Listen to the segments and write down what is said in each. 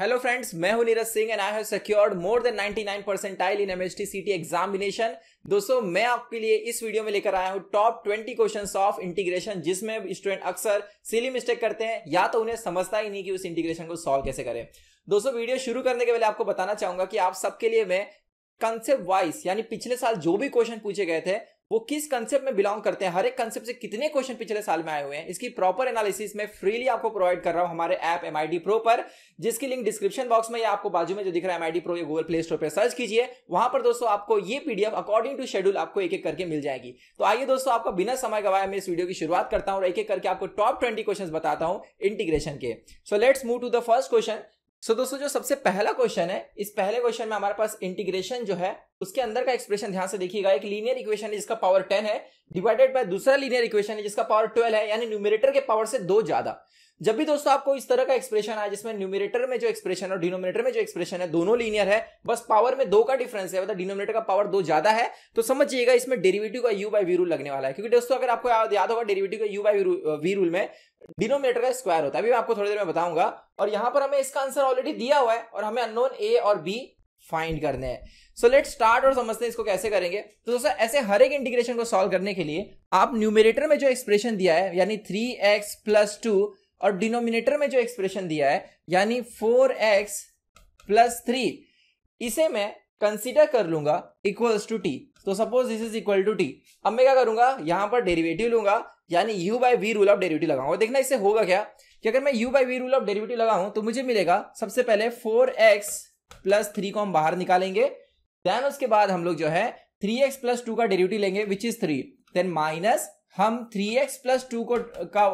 Hello friends, मैं हूं Neeraj Singh and I have secured more than 99 percentile in MHT सीटी examination. दोस्तों, मैं आपके लिए इस वीडियो में लेकर आया हूं टॉप 20 क्वेश्चंस ऑफ इंटीग्रेशन, जिसमें स्टूडेंट अक्सर सिली मिस्टेक करते हैं या तो उन्हें समझता ही नहीं कि उस इंटीग्रेशन को सॉल्व कैसे करें। दोस्तों, वीडियो शुरू करने के पहले आपको बताना चाहूंगा कि आप सबके लिए मैं कंसेप्ट वाइज यानी पिछले साल जो भी क्वेश्चन पूछे गए थे वो किस कंसेप्ट में बिलोंग करते हैं, हर एक कंसेप्ट से कितने क्वेश्चन पिछले साल में आए हुए हैं, इसकी प्रॉपर एनालिसिस मैं फ्रीली आपको प्रोवाइड कर रहा हूं हमारे ऐप MIT Pro पर, जिसकी लिंक डिस्क्रिप्शन बॉक्स में या आपको बाजू में जो दिख रहा है MIT Pro या गूगल प्ले स्टोर पर सर्च कीजिए। वहां पर दोस्तों आपको ये PDF अकॉर्डिंग टू शेड्यूल आपको एक एक करके मिल जाएगी। तो आइए दोस्तों, आपका बिना समय गवाए मैं इस वीडियो की शुरुआत करता हूं और एक एक करके आपको टॉप 20 क्वेश्चन बताता हूं इंटीग्रेशन के। So let's move to the first question. So दोस्तों, जो सबसे पहला क्वेश्चन है, इस पहले क्वेश्चन में हमारे पास इंटीग्रेशन जो है उसके अंदर का एक्सप्रेशन ध्यान से देखिएगा। एक लीनियर इक्वेशन है जिसका पावर 10 है डिवाइडेड बाय दूसरा लीनियर इक्वेशन है जिसका पावर 12 है, यानी न्यूमरेटर के पावर से 2 ज्यादा। जब भी दोस्तों आपको इस तरह का एक्सप्रेशन आए जिसमें न्यूमरेटर में जो एक्सप्रेशन और डिनोमिनेटर में जो एक्सप्रेशन है दोनों लीनियर है, बस पावर में 2 का डिफरेंस है, मतलब डिनोमिनेटर का पावर 2 ज्यादा है, तो समझिएगा इसमें डेरिवेटिव का यू बाय वी रूल लगने वाला है। क्योंकि दोस्तों अगर आपको याद होगा डेरिवेटिव का यू बाय वी रूल में डिनोमिनेटर का स्क्वायर होता है, अभी मैं आपको थोड़ी देर में बताऊंगा। और यहां पर हमें इसका आंसर ऑलरेडी दिया हुआ है और हमें अननोन ए और बी फाइंड करने हैं। सो लेट्स स्टार्ट और समझते हैं इसको कैसे करेंगे। तो दोस्तों, ऐसे हर एक इंटीग्रेशन को सॉल्व करने के लिए आप न्यूमरेटर में जो एक्सप्रेशन दिया है यानी 3x + 2 और डिनोमिनेटर में जो एक्सप्रेशन दिया है यानी 4x + 3, इसे मैं कंसीडर कर लूंगा इक्वल्स टू टी। तो suppose this is equal to t. अब मैं क्या करूंगा, यहां पर डेरिवेटिव लूंगा यानी u by v rule of derivative लगाऊंगा। देखना इससे होगा क्या कि अगर मैं u by v rule of derivative लगाऊं तो मुझे मिलेगा सबसे पहले 4x + 3 को हम बाहर निकालेंगे, देन उसके बाद हम लोग जो है 3x + 2 का डेरिवेटिव लेंगे विच इज 3, देन माइनस हम 3x + 2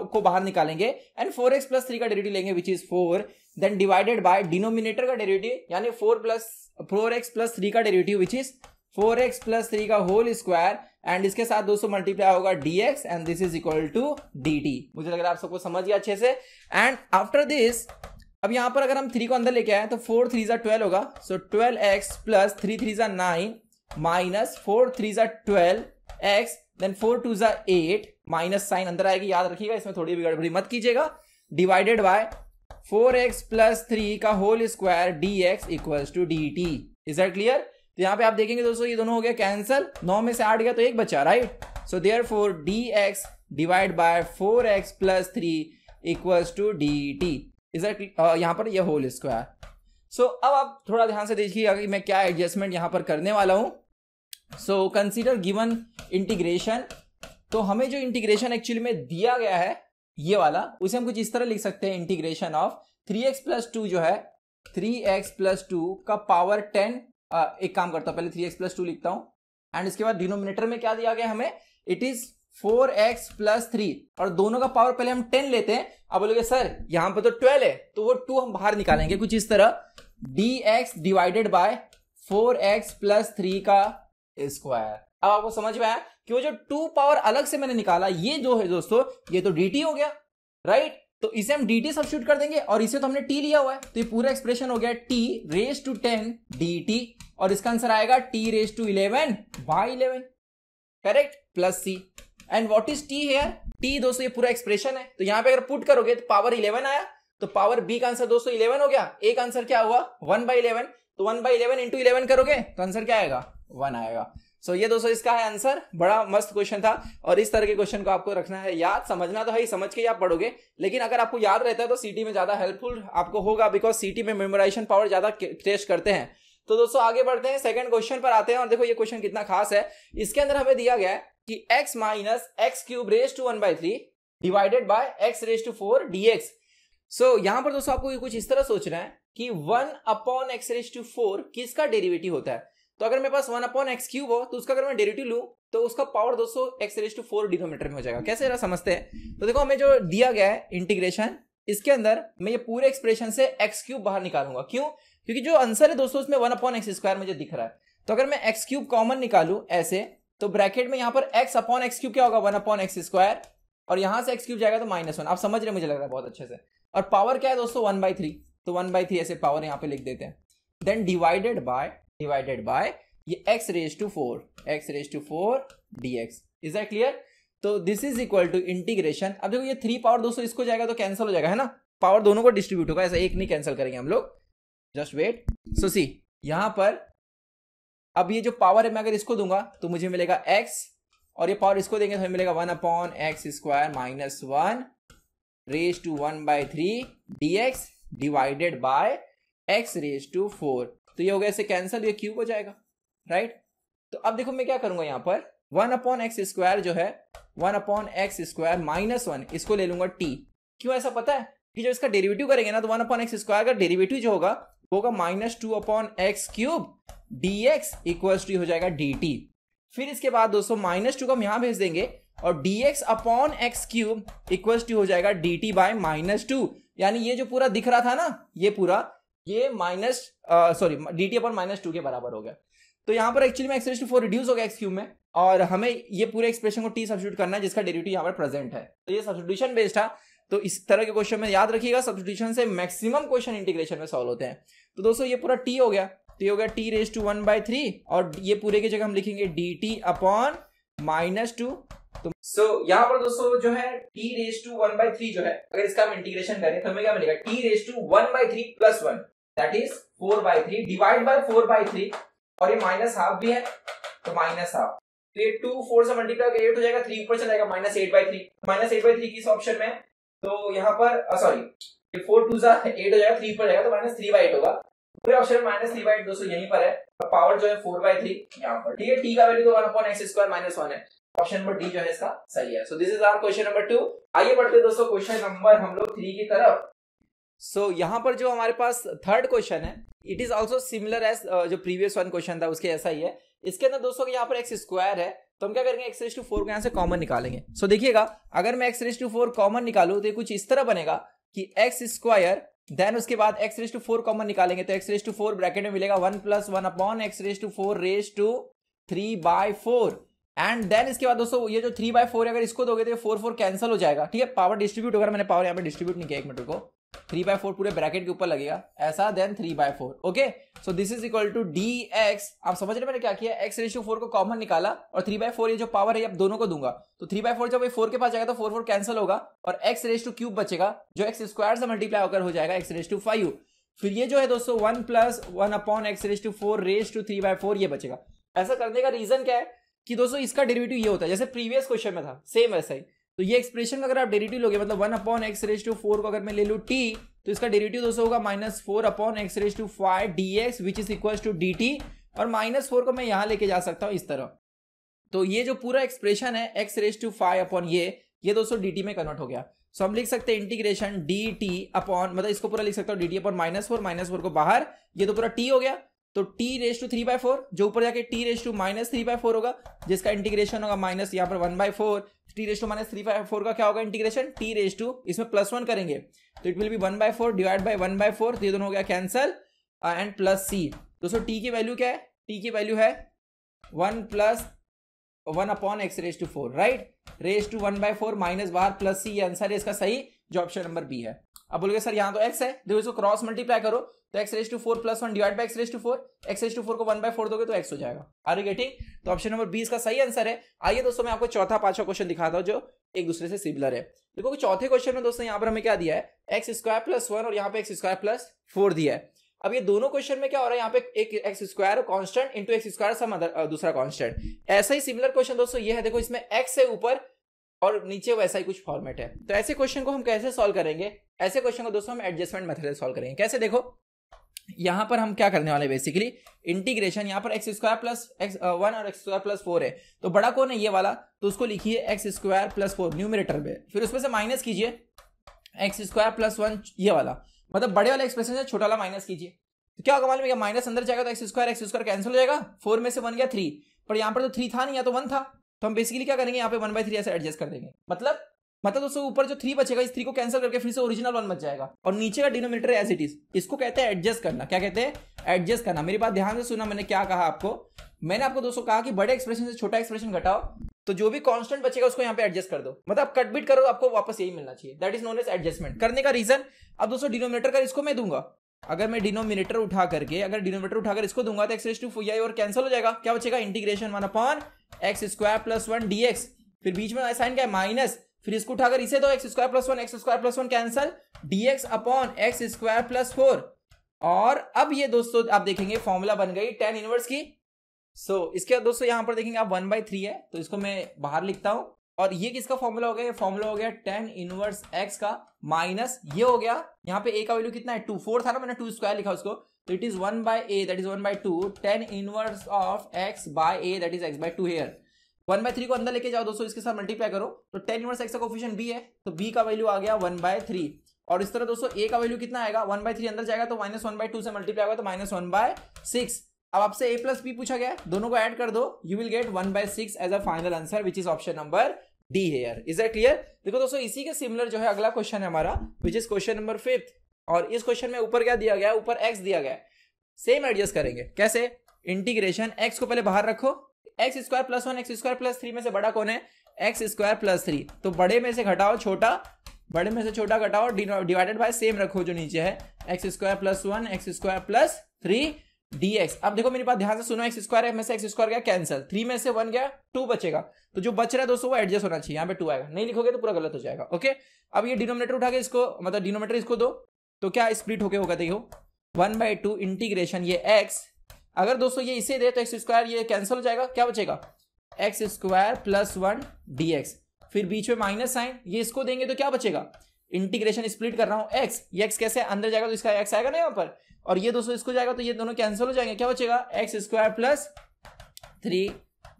को बाहर निकालेंगे एंड 4x + 3 का डेरिवेटिव लेंगे which is 4, then divided by denominator का डेरिवेटिव यानी 4x + 3 का डेरिवेटिव विच इज 4x + 3 का होल स्क्वायर एंड इसके साथ दोस्तों मल्टीप्लाई होगा dx and this is equal to dt। मुझे लग रहा है आप सबको समझ गया अच्छे से। एंड आफ्टर दिस अब यहां पर अगर हम 3 को अंदर लेके आए तो 4 3 12 होगा, so 12x + 3 3 9 minus 4 3 12x, then 4 2 8 minus sign अंदर आएगी, याद रखिएगा इसमें थोड़ी भी गड़बड़ी मत कीजिएगा, डिवाइडेड बाय 4x + 3 का whole square dx equals to dt। Is that clear? तो यहां पे आप देखेंगे दोस्तों ये दोनों हो गया कैंसिल, 9 में से 8 गया तो 1 बचा, right? So therefore dx divide by 4x + 3 equals to dt। Is that यहां पर ये होल स्क्वायर। सो अब आप थोड़ा ध्यान से देखिएगा कि मैं क्या एडजस्टमेंट यहां पर करने वाला हूं। So consider given integration. तो हमें जो इंटीग्रेशन एक्चुअली में दिया गया है ये वाला, उसे हम कुछ इस तरह लिख सकते हैं, इंटीग्रेशन ऑफ 3x + 2 जो है 3x + 2 का पावर 10। एक काम करता हूं, पहले 3x + 2 लिखता हूं एंड इसके बाद डिनोमिनेटर में क्या दिया गया हमें, इट इज 4x + 3 और दोनों का पावर पहले हम 10 लेते हैं। अब बोलोगे सर यहां पर तो 12 है, तो वो 2 हम बाहर निकालेंगे कुछ इस तरह, dx डिवाइडेड बाय 4x + 3 का स्क्वायर। अब आपको समझ में आया कि वो जो 2 पावर अलग से मैंने निकाला ये जो है दोस्तों ये तो dt हो गया, राइट? तो इसे हम dt सब्स्टिट्यूट कर देंगे और इसे तो हमने t लिया हुआ है, तो ये पूरा एक्सप्रेशन हो गया t⁻10 dt और इसका आंसर आएगा t⁻11 by 11, correct, plus c। And what is t here? t दोस्तों ये पूरा एक्सप्रेशन है, तो यहां पे अगर पुट करोगे तो पावर 11 आया, तो पावर b का आंसर दोस्तों 11 हो गया। एक आंसर क्या हुआ 1/11, तो 1/11 इंटू 11 करोगे तो आंसर क्या आएगा 1 आएगा। सो ये दोस्तों इसका है आंसर। बड़ा मस्त क्वेश्चन था और इस तरह के क्वेश्चन को आपको रखना है याद, समझना तो है ही, समझ के ही आप पढ़ोगे, लेकिन अगर आपको याद रहता है तो सीटी में ज्यादा हेल्पफुल आपको होगा, बिकॉज सीटी में मेमोराइजेशन पावर ज्यादा टेस्ट करते हैं। तो दोस्तों आगे बढ़ते हैं, सेकंड क्वेश्चन पर आते हैं और देखो ये क्वेश्चन कितना खास है। इसके अंदर हमें दिया गया है कि x - x³ * 1/3 divided by x⁴ dx। सो यहां पर दोस्तों आपको कुछ इस तरह सोचना है कि 1/x⁴ किसका डेरिवेटिव होता है। तो अगर मेरे पास 1/x³ हो तो उसका अगर मैं डेरिवेटिव लूं तो उसका पावर दोस्तों x⁴ डिनोमिनेटर में हो जाएगा। कैसे जरा समझते हैं। तो देखो हमें जो दिया गया है इंटीग्रेशन, इसके अंदर मैं ये पूरे एक्सप्रेशन से x³ बाहर निकालूंगा। क्यों? क्योंकि जो आंसर है दोस्तों उसमें 1/x² मुझे दिख रहा है, तो अगर मैं x³ कॉमन निकालू ऐसे, तो ब्रैकेट में यहां पर x/x³ क्या होगा 1/x² और यहां से x³ जाएगा तो -1। आप समझ रहे, मुझे लग रहा है बहुत अच्छे से। और पावर क्या है दोस्तों 1/3, तो 1/3 ऐसे पावर यहां पे लिख देते हैं, देन डिवाइडेड बाय ये x⁴ dx। Is that clear? तो this is equal to integration. अब देखो ये 3 पावर दोस्तों इसको जाएगा तो कैंसिल हो जाएगा, है ना, पावर दोनों को डिस्ट्रीब्यूट होगा, ऐसा एक नहीं कैंसिल करेंगे हम लोग। Just wait. सो सी यहां पर अब ये जो पावर है मैं अगर इसको दूंगा तो मुझे मिलेगा x, और ये पावर इसको देंगे तो मिलेगा 1/x² minus 1 raise to 1/3 dx divided by x raise to 4। तो ये हो गया, इसे कैंसिल, ये क्यूब हो जाएगा, राइट। तो अब देखो मैं क्या करूंगा, यहाँ पर 1/x² जो है 1/x² माइनस 1 इसको ले लूंगा t। क्यों ऐसा पता है कि जब इसका डेरिवेटिव करेंगे ना तो 1/x² का डेरिवेटिव जो होगा -2/x³ dx इक्वल टू हो जाएगा dt। फिर इसके बाद दोस्तों -2 को हम यहां भेज देंगे और dx/x³ इक्वल टू हो जाएगा dt बाय -2। यानी ये जो पूरा दिख रहा था ना, ये पूरा ये dt/-2 के बराबर हो गया। तो यहां पर एक्चुअली में x⁴ रिड्यूस हो गया x³ में, और हमें ये पूरे एक्सप्रेशन को t सब्स्टिट्यूट करना है जिसका डेरिवेटिव यहां पर प्रेजेंट है। तो ये सब्स्टिट्यूशन बेस्ड था। तो इस तरह के क्वेश्चन में याद रखिएगा, सब्स्टिट्यूशन से मैक्सिमम क्वेश्चन इंटीग्रेशन में सॉल्व होते हैं। तो दोस्तों ये पूरा t हो गया, तो ये हो गया t रेज टू 1/3, और ये पूरे की जगह हम लिखेंगे dt/-2। तो यहाँ पर दोस्तों जो है t रेज टू 1/3 जो है, अगर इसका हम इंटीग्रेशन करें तो हमें क्या मिलेगा, t raise to 1/3 + 1 that is 4/3 divide by 4/3, और ये -½ भी है तो -½ तो ये 2 4 से मल्टीप्लाई करके 8 हो जाएगा, 3 ऊपर चला जाएगा -8/3। -8/3 किस ऑप्शन में, तो यहाँ पर सॉरी 4 2 8 हो जाएगा, 3 ऊपर जाएगा तो -3/8 होगा। पूरे ऑप्शन में -3/8 दोस्तों यहीं पर है, और पावर जो है 4/3 यहाँ पर, ठीक है। t का वैल्यू तो 1/x² - 1 है, ऑप्शन नंबर डी जो है इसका सही है। So this is our question number 2। आइए बढ़ते हैं दोस्तों क्वेश्चन नंबर हम लोग 3 की तरफ। सो यहाँ पर जो हमारे पास थर्ड क्वेश्चन है, it is also similar as जो प्रीवियस वन क्वेश्चन था उसके ऐसा ही है। इसके अंदर दोस्तों यहाँ पर x² है, तो हम क्या करेंगे x⁴ को यहाँ से कॉमन निकालेंगे। सो देखिएगा, अगर मैं x⁴ कॉमन निकालू तो ये कुछ इस तरह बनेगा कि x², देन उसके बाद x⁴ कॉमन निकालेंगे तो x⁴ ब्रैकेट में मिलेगा 1 + 1/x⁴ raise to 3/4, and then इसके बाद दोस्तों ये जो 3/4 अगर इसको दोगे तो 4 कैंसिल हो जाएगा, ठीक है। पावर डिस्ट्रीब्यूट होगा, मैंने पावर यहाँ पे डिस्ट्रीब्यूट नहीं किया, 1 मिनट को 3/4 पूरे ब्रैकेट के ऊपर लगेगा ऐसा, then 3/4। Okay, so this is equal to dx। आप समझ रहे मैंने क्या किया, x⁴ को कॉमन निकाला और 3/4 ये जो पावर है अब दोनों को दूंगा, तो 3/4 जब ये 4 के पास जाएगा तो 4 कैंसिल होगा और x³ बचेगा जो x² से मल्टीप्लाई होकर हो जाएगा x⁵। फिर ये जो है दोस्तों 1 + 1/x⁴ रेज टू 3/4 ये बचेगा। ऐसा करने का रीजन क्या है कि दोस्तों इसका डेरिवेटिव ये होता है जैसे प्रीवियस क्वेश्चन में था, सेम वैसा ही। तो ये एक्सप्रेशन का अगर आप डेरिवेटिव लोगे, मतलब 1/x⁴ को अगर मैं ले लूं t, तो इसका डेरिवेटिव दोस्तों होगा -4/x⁵ dx which is equal to dt, और -4 को मैं यहां लेके जा सकता हूं इस तरह। तो ये जो पूरा एक्सप्रेशन है x⁵ ये दोस्तों dt में कन्वर्ट हो गया। सो हम लिख सकते हैं इंटीग्रेशन dt अपॉन, मतलब इसको पूरा लिख सकता हूं dt अपॉन -4 को बाहर, ये तो पूरा t हो गया, तो t रेज टू 3/4 जो ऊपर जाके t रेज टू -3/4 होगा, जिसका इंटीग्रेशन होगा माइनस यहाँ पर 1/4, t रेज टू -3/4 का क्या होगा इंटीग्रेशन, t रेज टू इसमें +1 करेंगे तो it will be 1/4 divide by 1/4, तो ये दोनों हो गया कैंसल, एंड प्लस c। दोस्तों t की वैल्यू क्या है, t की वैल्यू है 1 + 1/x⁴, right, raise to 1/4 minus बाहर प्लस c, ये आंसर है इसका सही जो ऑप्शन नंबर बी है। अब बोलोगे सर यहाँ तो x है, देखो इसको क्रॉस मल्टीप्लाई करो तो x⁴ + 1 divide bye x⁴, x⁴ को 1/4 दोगे तो x हो जाएगा। Are you getting? तो ऑप्शन नंबर बी इसका सही आंसर है। आइए दोस्तों मैं आपको चौथा पांचवा क्वेश्चन दिखाता हूं जो एक दूसरे से सिमिलर है। देखो चौथे क्वेश्चन में दोस्तों यहाँ पर हमें क्या दिया है, x² + 1 और यहाँ पे x² + 4 दिया है। अब ये दोनों क्वेश्चन में क्या हो रहा है, यहाँ पे एक x² कांस्टेंट इंटू x² सम दूसरा कांस्टेंट। ऐसा ही सिमिलर क्वेश्चन दोस्तों ये है, देखो इसमें x है ऊपर और नीचे वैसा ही कुछ फॉर्मेट है। तो ऐसे क्वेश्चन को हम कैसे सॉल्व करेंगे, ऐसे क्वेश्चन को दोस्तों हम एडजस्टमेंट मेथड से सॉल्व करेंगे। कैसे, देखो यहां पर हम क्या करने वाले हैं, बेसिकली इंटीग्रेशन, यहां पर x² + 1 और x² + 4 है, तो बड़ा कौन है ये वाला, तो उसको लिखिए x² + 4 न्यूमरेटर में, फिर उसमें से माइनस कीजिए x² + 1 ये वाला, मतलब बड़े वाले एक्सप्रेशन से छोटा वाला माइनस कीजिए। तो क्या होगा मालूम है, माइनस अंदर जाएगा तो x² कैंसिल हो जाएगा, 4 में से 1 गया 3, पर यहाँ पर तो 3 था नहीं, या तो 1 था, तो हम बेसिकली क्या करेंगे यहाँ पे 1/3 ऐसे एडजस्ट कर देंगे। मतलब दोस्तों ऊपर जो 3 बचेगा इस 3 को कैंसिल करके फिर से ओरिजिनल 1 बच जाएगा, और नीचे का डिनोमिनेटर एज इट इज, इसको कहते हैं एडजस्ट करना। क्या कहते हैं, एडजस्ट करना। मेरी बात ध्यान से सुना, मैंने क्या कहा आपको, मैंने आपको दोस्तों कहा कि बड़े एक्सप्रेशन से छोटा एक्सप्रेशन घटाओ तो जो भी कांस्टेंट बचेगा उसको यहाँ पे एडजस्ट कर दो, मतलब कट बीट करो, आपको वापस यही मिलना चाहिए। That is known as adjustment. करने का रीजन, अब दोस्तों डिनोमिनेटर का इसको मैं दूंगा, अगर मैं डिनोमिनेटर उठा कर इसको दूंगा तो x⁴ और कैंसिल हो जाएगा, क्या बचेगा इंटीग्रेशन 1/x² + 1 dx, फिर बीच में साइन क्या है माइनस, फिर इसको उठाकर इसे तो x² + 1 x² + 1 कैंसिल, dx/x² + 4, और अब ये दोस्तों आप देखेंगे फॉर्मूला बन गई tan इनवर्स की। इसके बाद दोस्तों यहां पर देखेंगे आप 1/3 है, तो इसको मैं बाहर लिखता हूं। और ये किसका फॉर्मूला हो गया? ये फॉर्मूला हो गया tan इनवर्स x का माइनस ये हो गया, यहाँ पे a का वैल्यू कितना है 2, 4 था ना, मैंने 2 स्क्वायर लिखा उसको, तो it is 1/a that is 1/2 tan inverse of x by a that is x/2 here. 1/3 को अंदर लेके जाओ दोस्तों, इसके साथ मल्टीप्लाई करो, तो tan इनवर्स x का कोफिशिएंट b है, तो b का वैल्यू आ गया 1/3। और इस तरह दोस्तों a का वैल्यू कितना आएगा? 1/3 अंदर जाएगा तो -1/2 से मल्टीप्लाई होगा तो -1/6। अब आपसे a प्लस b पूछा गया, दोनों को ऐड कर दो, you will get 1/6 as a final answer which is option number d here. Is that clear? देखो दोस्तों इसी के सिमिलर जो है अगला क्वेश्चन है हमारा which is question number 5th। और इस क्वेश्चन में ऊपर क्या दिया गया है? ऊपर x दिया गया है। सेम एडजस्ट करेंगे, कैसे? इंटीग्रेशन x को पहले बाहर रखो, x square plus 1 x square plus 3 में से बड़ा कौन है? x square plus 3। तो बड़े में से घटाओ छोटा, बड़े में से छोटा घटाओ, डिवाइडेड बाय सेम रखो जो नीचे है, x square plus 1 x square plus 3 dx। अब देखो मेरी बात ध्यान से सुनो, x स्क्वायर में से x स्क्वायर गया कैंसिल, 3 में से 1 गया, 2 बचेगा, तो जो बच रहा है दोस्तों वो एडजस्ट होना चाहिए, यहाँ पे 2 आएगा, नहीं लिखोगे तो पूरा गलत हो जाएगा। ओके, अब ये डिनोमिनेटर उठा के इसको, मतलब डिनोमिनेटर इसको दो, तो क्या स्प्लिट होके होगा? देखो 1/2 इंटीग्रेशन ये x, अगर दोस्तों ये इसे दे तो x स्क्वायर ये कैंसिल हो जाएगा, क्या बचेगा? x स्क्वायर प्लस 1 dx, फिर बीच में माइनस साइन, ये इसको देंगे तो क्या बचेगा? इंटीग्रेशन स्प्लिट कर रहा हूं x, ये x कैसे अंदर जाएगा तो इसका x आएगा ना यहाँ पर, और ये दोस्तों इसको जाएगा तो ये दोनों कैंसिल हो जाएंगे, क्या बचेगा? x square plus 3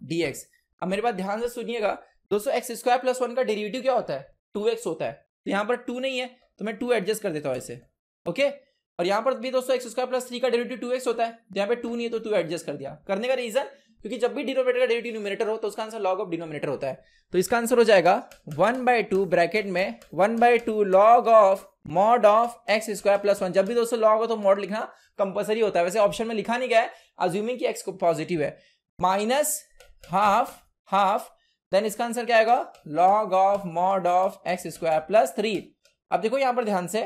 dx। अब मेरे बात ध्यान से सुनिएगा दोस्तों, x स्क्वायर प्लस 1 का डेरिवेटिव क्या होता है? 2x होता है, तो यहाँ पर 2 नहीं है तो मैं 2 एडजस्ट कर देता हूँ ऐसे। ओके, और यहाँ पर भी दोस्तों x स्क्वायर प्लस 3 का डेरिवेटिव 2x होता है, तो यहाँ पे 2 नहीं है तो 2 एडजस्ट कर दिया। करने का रीजन, क्योंकि जब भी डिनोमिनेटर का डेरिवेटिव न्यूमरेटर हो तो उसका आंसर लॉग ऑफ डिनोमिनेटर होता है, तो इसका आंसर हो जाएगा 1/2 ब्रैकेट में 1/2 log of mod of x square plus 1। जब भी दोस्तों लॉग हो तो मॉड लिखना कंपलसरी होता है, वैसे ऑप्शन में लिखा नहीं गया है, अज्यूमिंग कि x को पॉजिटिव है, माइनस हाफ, देन इसका आंसर क्या आएगा? Log of mod of x square plus 3। अब देखो यहां पर ध्यान से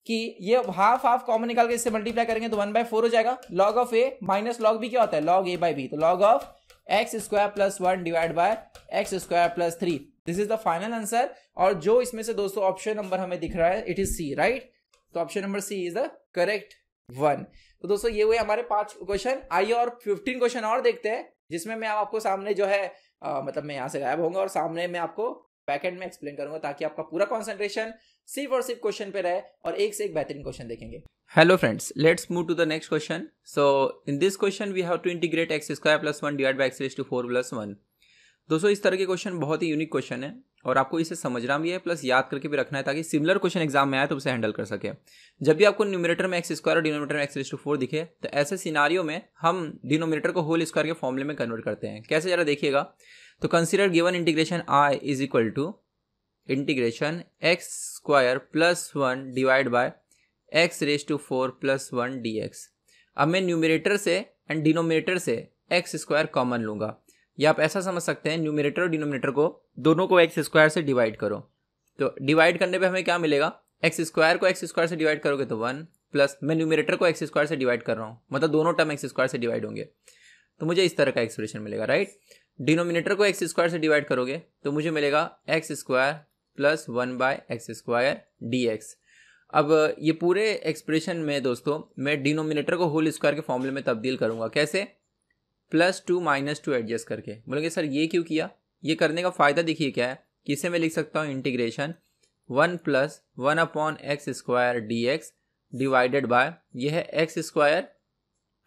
कि ये हाफ कॉमन निकाल के इससे मल्टीप्लाई करेंगे तो 1/4 हो जाएगा। Log of a minus log b क्या होता है? लॉग a बाई b, तो log of x square plus 1 divide bye x square plus 3, this is the final answer. और जो इसमें से दोस्तों ऑप्शन नंबर हमें दिख रहा है इट इज सी, राइट? तो option number C is the correct one. तो दोस्तों ये हुए हमारे 5 क्वेश्चन। आइए और 15 क्वेश्चन और देखते हैं, जिसमें मैं आपको सामने जो है मतलब मैं यहाँ से गायब होऊंगा और सामने मैं आपको बैकएंड में एक्सप्लेन करूंगा, ताकि आपका पूरा कंसंट्रेशन सिर्फ और सिर्फ क्वेश्चन पे रहे और एक से एक बेहतरीन क्वेश्चन देखेंगे। Hello friends, let's move to the next question. So in this question we have to integrate x square plus 1 divided by x raised to 4 plus 1. दोस्तों इस तरह के क्वेश्चन बहुत ही यूनिक क्वेश्चन है और आपको इसे समझना भी है प्लस याद करके भी रखना है, ताकि सिमिलर क्वेश्चन एग्जाम में आए तो उसे हैंडल कर सके। जब भी आपको न्यूमरेटर में एक्स स्क्वायर और डिनोमिनेटर में एक्स रेज़ टू 4 दिखे तो ऐसे सिनारियो में हम डिनोमिनेटर को होल स्क्वायर के फॉर्मूले में कन्वर्ट करते हैं। कैसे जरा देखिएगा, तो consider given integration i is equal to integration x square plus 1 divide by x raise to 4 plus 1 dx। अब मैं न्यूमरेटर से एंड डिनोमिनेटर से एक्स स्क्वायर कॉमन लूंगा, या आप ऐसा समझ सकते हैं न्यूमरेटर और डिनोमिनेटर को दोनों को एक्स स्क्वायर से डिवाइड करो, तो डिवाइड करने पे हमें क्या मिलेगा? एक्स स्क्वायर को एक्स स्क्वायर से डिवाइड करोगे तो 1 प्लस मैं न्यूमरेटर को एक्स स्क्वायर से डिवाइड कर रहा हूँ, मतलब दोनों टर्म एक्स स्क्वायर से डिवाइड होंगे, तो मुझे इस तरह का एक्सप्रेशन मिलेगा, राइट? डिनोमिनेटर को एक्स स्क्वायर से डिवाइड करोगे तो मुझे मिलेगा x square plus 1 by x square dx। अब ये पूरे एक्सप्रेशन में दोस्तों मैं डिनोमिनेटर को होल स्क्वायर के फॉर्मूले में तब्दील करूंगा। कैसे? +2 -2 एडजस्ट करके। बोलेंगे सर ये क्यों किया? ये करने का फ़ायदा देखिए क्या है कि इसे मैं लिख सकता हूँ integration 1 + 1/x² dx divided bye ये है एक्स स्क्वायर।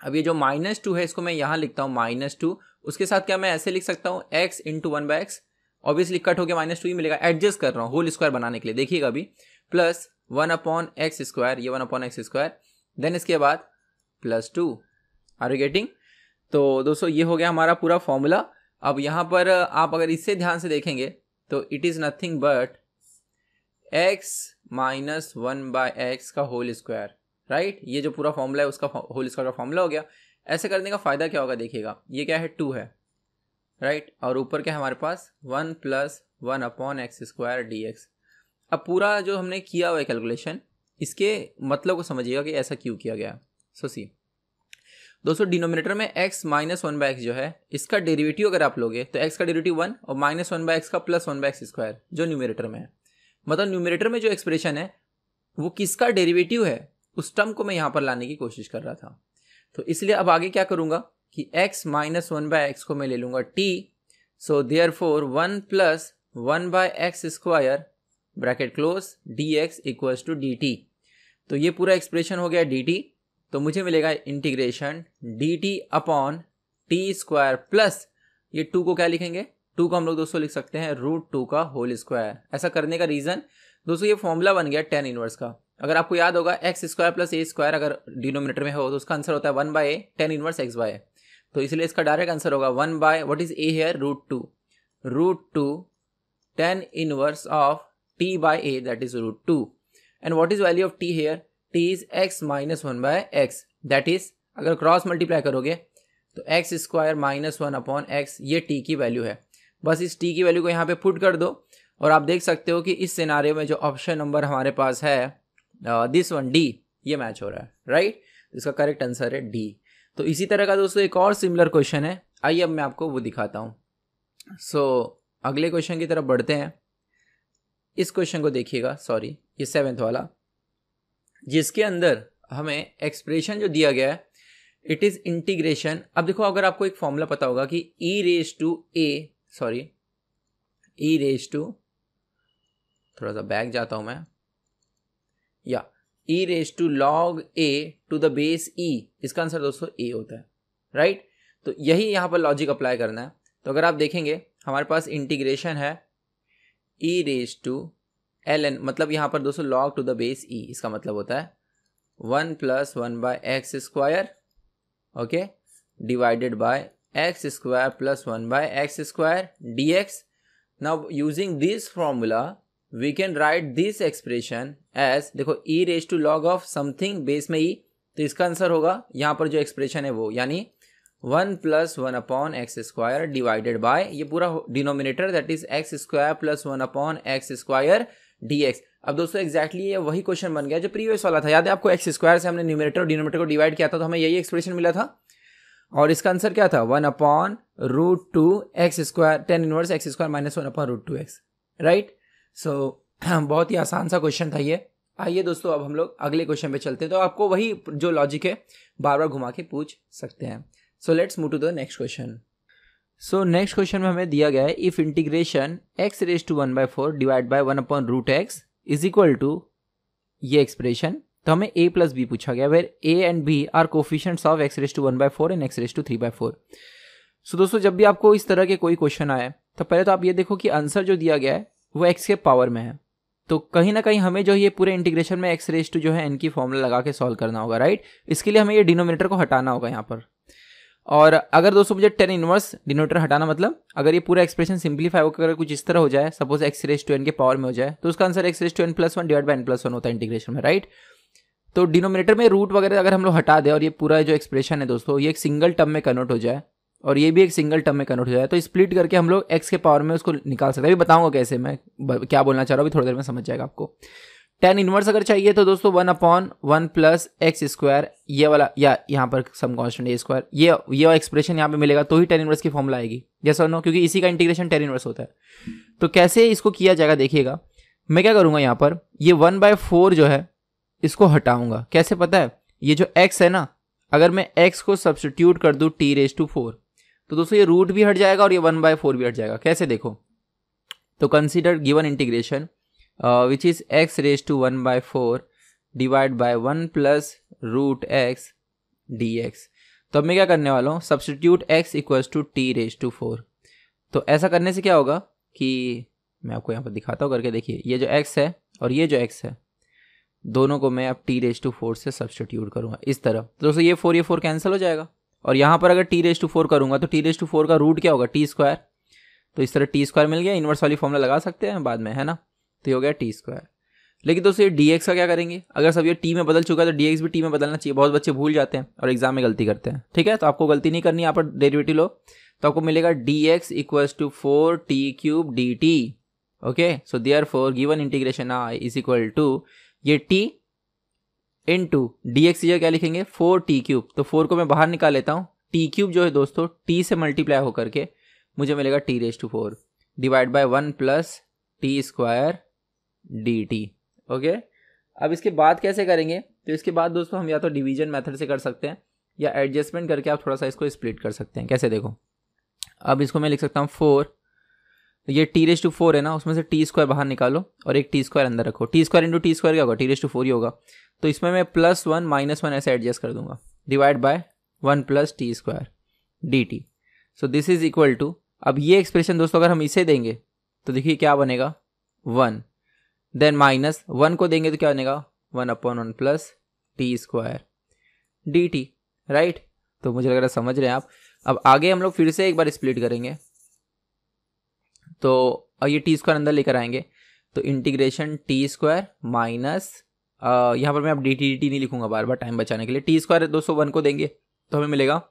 अब ये जो -2 है इसको मैं यहाँ लिखता हूँ -2, उसके साथ क्या मैं ऐसे लिख सकता हूँ x × 1/x, ऑब्वियसली कट होकर -2 ही मिलेगा, एडजस्ट कर रहा हूँ होल स्क्वायर बनाने के लिए, देखिएगा अभी, प्लस 1/x², ये 1/x², देन इसके बाद +2। Are you getting? तो दोस्तों ये हो गया हमारा पूरा फॉर्मूला। अब यहाँ पर आप अगर इससे ध्यान से देखेंगे तो it is nothing but x - 1/x का होल स्क्वायर, राइट? ये जो पूरा फॉर्मूला है उसका होल स्क्वायर का फॉर्मूला हो गया। ऐसे करने का फ़ायदा क्या होगा देखिएगा, ये क्या है 2 है, राइट? और ऊपर क्या है हमारे पास 1 + 1/x² dx। अब पूरा जो हमने किया हुआ है कैलकुलेशन, इसके मतलब को समझिएगा कि ऐसा क्यों किया गया। सो सी दोस्तों, डिनोमिनेटर में x - 1/x जो है इसका डेरिवेटिव अगर आप लोगे तो x का डेरिवेटिव 1 और -1/x का +1/x² जो न्यूमरेटर में है, मतलब न्यूमरेटर में जो एक्सप्रेशन है वो किसका डेरिवेटिव है? उस टर्म को मैं यहाँ पर लाने की कोशिश कर रहा था। तो इसलिए अब आगे क्या करूँगा कि x माइनस 1/x को मैं ले लूँगा t, so therefore 1 plus 1/x square bracket close dx equals to dt। तो ये पूरा एक्सप्रेशन हो गया dt, तो मुझे मिलेगा integration dt upon T square plus ये 2 को क्या लिखेंगे, 2 को हम लोग दोस्तों लिख सकते हैं √2 का होल स्क्वायर। ऐसा करने का रीज़न दोस्तों ये फॉर्मूला बन गया tan इनवर्स का। अगर आपको याद होगा x square plus a square अगर डिनोमिनेटर में हो तो उसका आंसर होता है 1/a tan इनवर्स x/a। तो इसलिए इसका डायरेक्ट आंसर होगा 1/, what is a here, √2 tan inverse of t/a that is √2। And what is value of t here, t is x minus 1/x, that is अगर cross multiply करोगे तो x square minus 1 upon x, ये t की value है। बस इस t की value को यहाँ पे पुट कर दो और आप देख सकते हो कि इस सिनारियो में जो ऑप्शन नंबर हमारे पास है दिस वन डी, ये मैच हो रहा है, राइट। इसका करेक्ट आंसर है डी। तो इसी तरह का दोस्तों एक और सिमिलर क्वेश्चन है, आइए अब मैं आपको वो दिखाता हूँ। सो अगले क्वेश्चन की तरफ बढ़ते हैं। इस क्वेश्चन को देखिएगा, सॉरी ये 7th वाला, जिसके अंदर हमें एक्सप्रेशन जो दिया गया है इट इज इंटीग्रेशन। अब देखो अगर आपको एक फॉर्मूला पता होगा कि थोड़ा सा बैक जाता हूं मैं, या e⁻log a to the base e, इसका आंसर दोस्तों a होता है, राइट। तो यही यहाँ पर लॉजिक अप्लाई करना है। तो अगर आप देखेंगे हमारे पास इंटीग्रेशन है e⁻ln, मतलब यहाँ पर दोस्तों log to the base e, इसका मतलब होता है 1 plus 1/x square, okay, divided by x square plus 1/x square dx। Now using this formula we can write this expression as, देखो e⁻log ऑफ समथिंग बेस में e, तो इसका answer होगा यहाँ पर जो एक्सप्रेशन है वो, यानी 1 plus 1 upon x square divided bye ये पूरा denominator that is x square plus 1 upon x square dx। अब दोस्तों एग्जैक्टली ये वही क्वेश्चन बन गया जो प्रीवियस वाला था। याद है आपको, एक्स स्क्वायर से हमने न्यूमरेटर और डिनोमिनेटर को डिवाइड किया था तो हमें यही एक्सप्रेशन मिला था, और इसका आंसर क्या था, 1 upon √2 x square tan inverse x square minus 1 upon √2 x, right. So बहुत ही आसान सा क्वेश्चन था ये। आइए दोस्तों अब हम लोग अगले क्वेश्चन पे चलते हैं। तो आपको वही जो लॉजिक है बार बार घुमा के पूछ सकते हैं। So let's move to the next question. So next question में हमें दिया गया है if integration x⁻1/4 divide by 1 upon √x is equal to ये एक्सप्रेशन। तो हमें a प्लस b पूछा गया, where a and b are coefficients of x⁻1/4 and x⁻3/4। So दोस्तों जब भी आपको इस तरह के कोई क्वेश्चन आए तो पहले तो आप ये देखो कि आंसर जो दिया गया है वो x के पावर में है। तो कहीं ना कहीं हमें जो ये पूरे इंटीग्रेशन में x⁻2 जो है n की फॉर्मूला लगा के सॉल्व करना होगा, राइट। इसके लिए हमें ये डिनोमिनेटर को हटाना होगा यहाँ पर। और अगर दोस्तों मुझे tan इनवर्स डिनोमिनेटर हटाना, मतलब अगर ये पूरा एक्सप्रेशन सिंप्लीफाई होकर कुछ इस तरह हो जाए, सपोज x⁻n के पावर में हो जाए, तो उसका answer x⁻n plus 1 divide bye n plus 1 होता है इंटीग्रेशन में, राइट। तो डिनोमिनेटर में रूट वगैरह अगर हम लोग हटा दें और ये पूरा जो एक्सप्रेशन है दोस्तों ये एक सिंगल टर्म में कन्वर्ट हो जाए और ये भी एक सिंगल टर्म में कन्वर्ट हो जाए, तो स्प्लिट करके हम लोग x के पावर में उसको निकाल सकते हैं। अभी बताऊंगा कैसे, मैं क्या बोलना चाह रहा हूँ अभी थोड़ी देर में समझ जाएगा आपको। tan इनवर्स अगर चाहिए तो दोस्तों 1 अपॉन 1 प्लस एक्स स्क्वायर, ये वाला, या यहाँ पर सम कांस्टेंट a स्क्वायर, ये एक्सप्रेशन यहाँ पे मिलेगा तो ही tan इनवर्स की फॉर्मूला आएगी, यस और नो, क्योंकि इसी का इंटीग्रेशन tan इनवर्स होता है। तो कैसे इसको किया जाएगा देखिएगा। मैं क्या करूँगा, यहाँ पर ये 1/4 जो है इसको हटाऊंगा। कैसे पता है, ये जो x है ना, अगर मैं x को सब्स्टिट्यूट कर दूँ t⁻4 तो दोस्तों ये रूट भी हट जाएगा और ये 1/4 भी हट जाएगा। कैसे देखो, तो consider given integration which is x⁻1/4 divide by 1 plus √x dx। तो अब मैं क्या करने वाला हूँ, substitute x equals to t⁻4। तो ऐसा करने से क्या होगा कि मैं आपको यहाँ पर दिखाता हूँ करके, देखिए ये जो x है और ये जो x है दोनों को मैं अब t⁻4 से सब्स्टिट्यूट करूँगा इस तरह। तो दोस्तों ये 4 कैंसिल हो जाएगा और यहाँ पर अगर t⁻4 करूँगा तो t⁻4 का रूट क्या होगा, t²। तो इस तरह t² मिल गया, इन्वर्स वाली फॉर्मूला लगा सकते हैं बाद में, है ना। तो ये हो गया t²। लेकिन दोस्तों ये dx का क्या करेंगे, अगर सब ये t में बदल चुका है तो dx भी t में बदलना चाहिए। बहुत बच्चे भूल जाते हैं और एग्जाम में गलती करते हैं, ठीक है। तो आपको गलती नहीं करनी, यहाँ पर डेरिवेटिव लो तो आपको मिलेगा dx equals to 4t³ dt। Okay, so therefore given integration i is equal to ये t इंटू dx की जगह क्या लिखेंगे 4t³। तो 4 को मैं बाहर निकाल लेता हूँ, t³ जो है दोस्तों t से मल्टीप्लाई होकर के मुझे मिलेगा t⁻4 divide by 1 plus t² dt। Okay, अब इसके बाद कैसे करेंगे, तो इसके बाद दोस्तों हम या तो डिवीजन मेथड से कर सकते हैं या एडजस्टमेंट करके आप थोड़ा सा इसको स्प्लिट कर सकते हैं। कैसे देखो, अब इसको मैं लिख सकता हूँ 4, ये t⁴ है ना, उसमें से t² बाहर निकालो और एक t² अंदर रखो। t² इंटू t² क्या होगा, t⁴ ही होगा। तो इसमें मैं +1 -1 ऐसे एडजस्ट कर दूंगा, divide by 1 + t² dt। So this is equal to, अब ये एक्सप्रेशन दोस्तों अगर हम इसे देंगे तो देखिए क्या बनेगा 1, देन -1 को देंगे तो क्या बनेगा 1/1 + t² dt, राइट। तो मुझे लग रहा है समझ रहे हैं आप। अब आगे हम लोग फिर से एक बार स्प्लिट करेंगे, तो ये t² अंदर लेकर आएंगे, तो इंटीग्रेशन t² माइनस यहाँ पर मैं अब dt नहीं लिखूंगा बार बार टाइम बचाने के लिए। t² दोस्तों 1 को देंगे तो हमें मिलेगा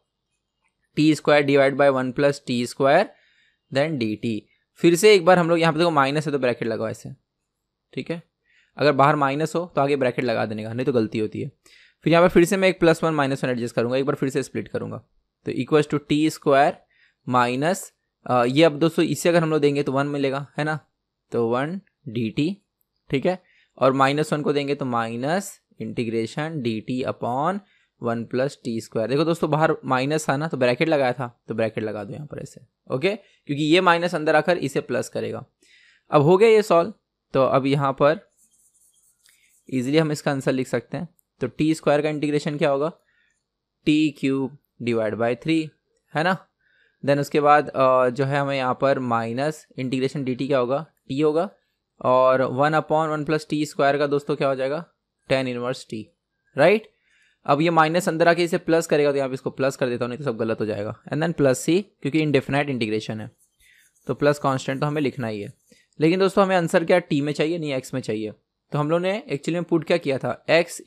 t² divide by 1 + t² then dt। फिर से एक बार हम लोग यहाँ पे देखो माइनस है तो ब्रैकेट लगाओ ऐसे, ठीक है। अगर बाहर माइनस हो तो आगे ब्रैकेट लगा देने का, नहीं तो गलती होती है। फिर यहाँ पर फिर से मैं एक +1 -1 एडजस्ट करूंगा, एक बार फिर से स्प्लिट करूंगा, तो इक्वल्स टू t² माइनस ये अब दोस्तों इससे अगर हम लोग देंगे तो 1 मिलेगा, है ना, तो 1 dt, ठीक है। और -1 को देंगे तो माइनस इंटीग्रेशन dt/1 + t²। देखो दोस्तों बाहर माइनस था ना तो ब्रैकेट लगाया था, तो ब्रैकेट लगा दो यहाँ पर ऐसे, ओके, क्योंकि ये माइनस अंदर आकर इसे प्लस करेगा। अब हो गया ये सॉल्व, तो अब यहाँ पर इजीली हम इसका आंसर लिख सकते हैं। तो t² का इंटीग्रेशन क्या होगा, t³ डिवाइड बाय 3, है ना। देन उसके बाद जो है हमें यहाँ पर माइनस इंटीग्रेशन dt क्या होगा, t होगा, और 1/1 + t² का दोस्तों क्या हो जाएगा tan 1 t, राइट। अब ये माइनस अंदर आके इसे प्लस करेगा, तो यहाँ पे इसको प्लस कर देता हूँ, नहीं तो सब गलत हो जाएगा। एंड देन +c, क्योंकि इनडेफिनाइट इंटीग्रेशन है तो प्लस कांस्टेंट तो हमें लिखना ही है। लेकिन दोस्तों हमें आंसर क्या t में चाहिए, नहीं x में चाहिए। तो हम लोग ने एक्चुअली में पुट क्या किया था, x =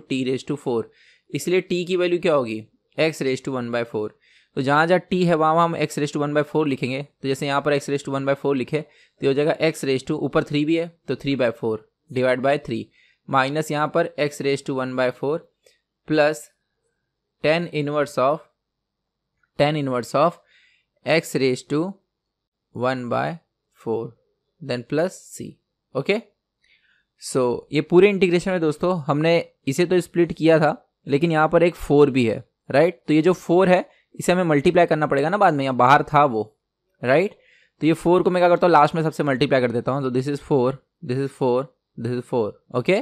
t⁴, इसलिए t की वैल्यू क्या होगी x⁴। तो जहाँ जहाँ t है वहाँ हम x⁴ लिखेंगे। तो जैसे यहाँ पर x⁴ लिखे तो हो जाएगा x ऊपर 3 भी है तो 3/4 डिवाइड बाय 3, माइनस यहाँ पर x⁴ plus tan 1 of x⁴ then plus c, okay. So ये पूरे इंटीग्रेशन में दोस्तों हमने इसे तो स्प्लिट किया था, लेकिन यहाँ पर एक 4 भी है, राइट। तो ये जो 4 है इसे हमें मल्टीप्लाई करना पड़ेगा ना बाद में, यहाँ बाहर था वो, राइट। तो ये 4 को मैं क्या करता हूँ लास्ट में सबसे मल्टीप्लाई कर देता हूँ, तो this is 4, this is 4, this is 4, okay.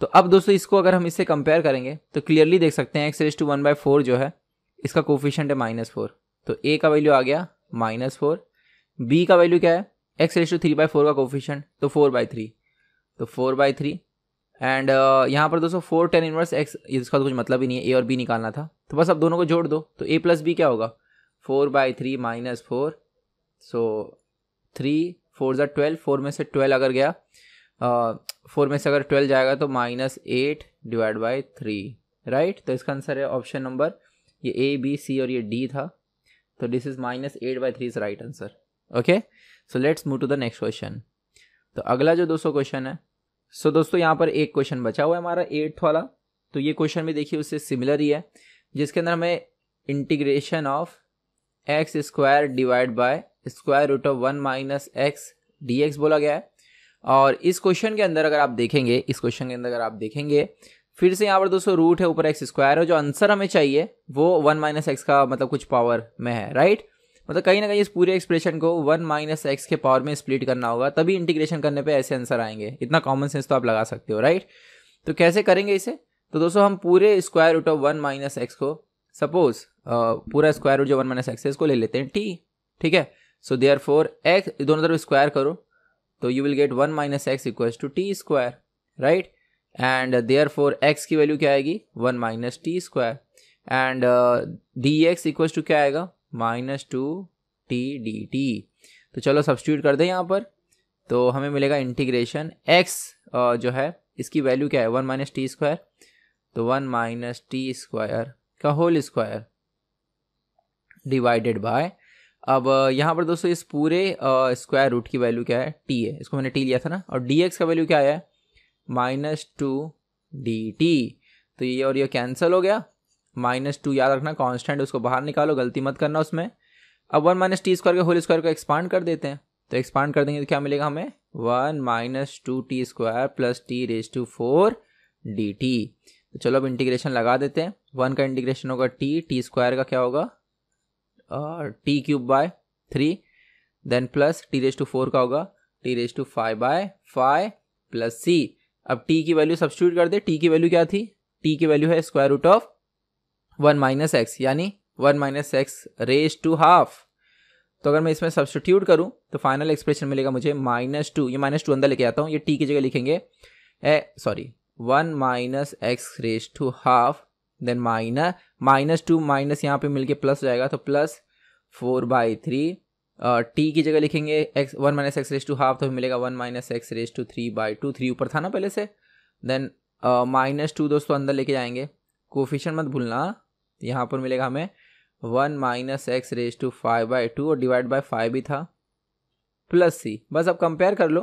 तो अब दोस्तों इसको अगर हम इससे कंपेयर करेंगे तो क्लियरली देख सकते हैं x⁴ जो है इसका कोफिशिएंट है -4, तो a का वैल्यू आ गया -4, b का वैल्यू क्या है x⁴ का कोफिशिएंट तो 4/3, तो 4/3। एंड यहाँ पर दोस्तों 4 tan 1 x, इसका तो कुछ मतलब ही नहीं है, a और b निकालना था, तो बस अब दोनों को जोड़ दो, तो a + b क्या होगा 4/3 -4, सो 3 4 = 12, 4 में से 12 अगर गया 4 में से अगर 12 जाएगा तो -8 डिवाइड बाय 3, राइट। तो इसका आंसर है ऑप्शन नंबर ये a b c और ये d था, तो this is -8/3 is right answer, okay. So let's move to the next question. तो अगला जो दोस्तों क्वेश्चन है, सो दोस्तों यहाँ पर एक क्वेश्चन बचा हुआ है हमारा 8th वाला, तो ये क्वेश्चन भी देखिए उससे सिमिलर ही है, जिसके अंदर हमें integration of x² divide by √1 - x dx बोला गया है। और इस क्वेश्चन के अंदर अगर आप देखेंगे फिर से यहाँ पर दोस्तों रूट है, ऊपर x² है, जो आंसर हमें चाहिए वो 1 - x का मतलब कुछ पावर में है, राइट। मतलब कहीं ना कहीं इस पूरे एक्सप्रेशन को 1 - x के पावर में स्प्लिट करना होगा, तभी इंटीग्रेशन करने पे ऐसे आंसर आएंगे। इतना कॉमन सेंस तो आप लगा सकते हो, राइट। तो कैसे करेंगे इसे, तो दोस्तों हम पूरे √1 - x को, सपोज पूरा स्क्वायर रूट जो 1 - x है इसको ले लेते हैं t, ठीक है। सो देयरफॉर x दोनों तरफ स्क्वायर करो तो you will gate 1 - x = t², right. And therefore x की वैल्यू क्या आएगी 1 - t², एंड dx = क्या आएगा -2t dt। तो चलो सब्स्टिट्यूट कर दें यहाँ पर, तो हमें मिलेगा इंटीग्रेशन x जो है इसकी वैल्यू क्या है 1 - t², तो 1 - t² का होल स्क्वायर डिवाइडेड बाय, अब यहाँ पर दोस्तों इस पूरे स्क्वायर रूट की वैल्यू क्या है t है, इसको मैंने t लिया था ना, और dx का वैल्यू क्या है -2 dt। तो ये और ये कैंसिल हो गया, -2 याद रखना कांस्टेंट, उसको बाहर निकालो, गलती मत करना उसमें। अब 1 - t² के होल स्क्वायर को एक्सपांड कर देते हैं, तो एक्सपांड कर देंगे तो क्या मिलेगा हमें 1 - 2t² + t⁴ dt। तो चलो अब इंटीग्रेशन लगा देते हैं। 1 का इंटीग्रेशन होगा टी स्क्वायर का क्या होगा T cube by 3, then plus T raise to 4 का होगा T raise to 5 by 5 plus C. अब टी की वैल्यू सब्स्टिट्यूट कर दे। टी की वैल्यू क्या थी? टी की वैल्यू है square root of 1 minus x, यानी 1 minus x raise to half. तो अगर मैं इसमें सब्स्टिट्यूट करूं तो फाइनल एक्सप्रेशन मिलेगा मुझे -2। ये -2 अंदर लेके आता हूं, ये टी की जगह लिखेंगे 1 minus x raise to half, then -2 minus यहाँ पे मिलके प्लस हो जाएगा, तो प्लस 4/3। टी की जगह लिखेंगे 1 minus x raise to half, तो मिलेगा 1 माइनस एक्स रेज टू 3/2। 3 ऊपर था ना पहले से। देन -2 दोस्तों अंदर लेके जाएंगे, कोफिशिएंट मत भूलना। यहाँ पर मिलेगा हमें 1 माइनस एक्स रेज टू 5/2 और डिवाइड बाय 5 भी था, प्लस सी। बस अब कंपेयर कर लो।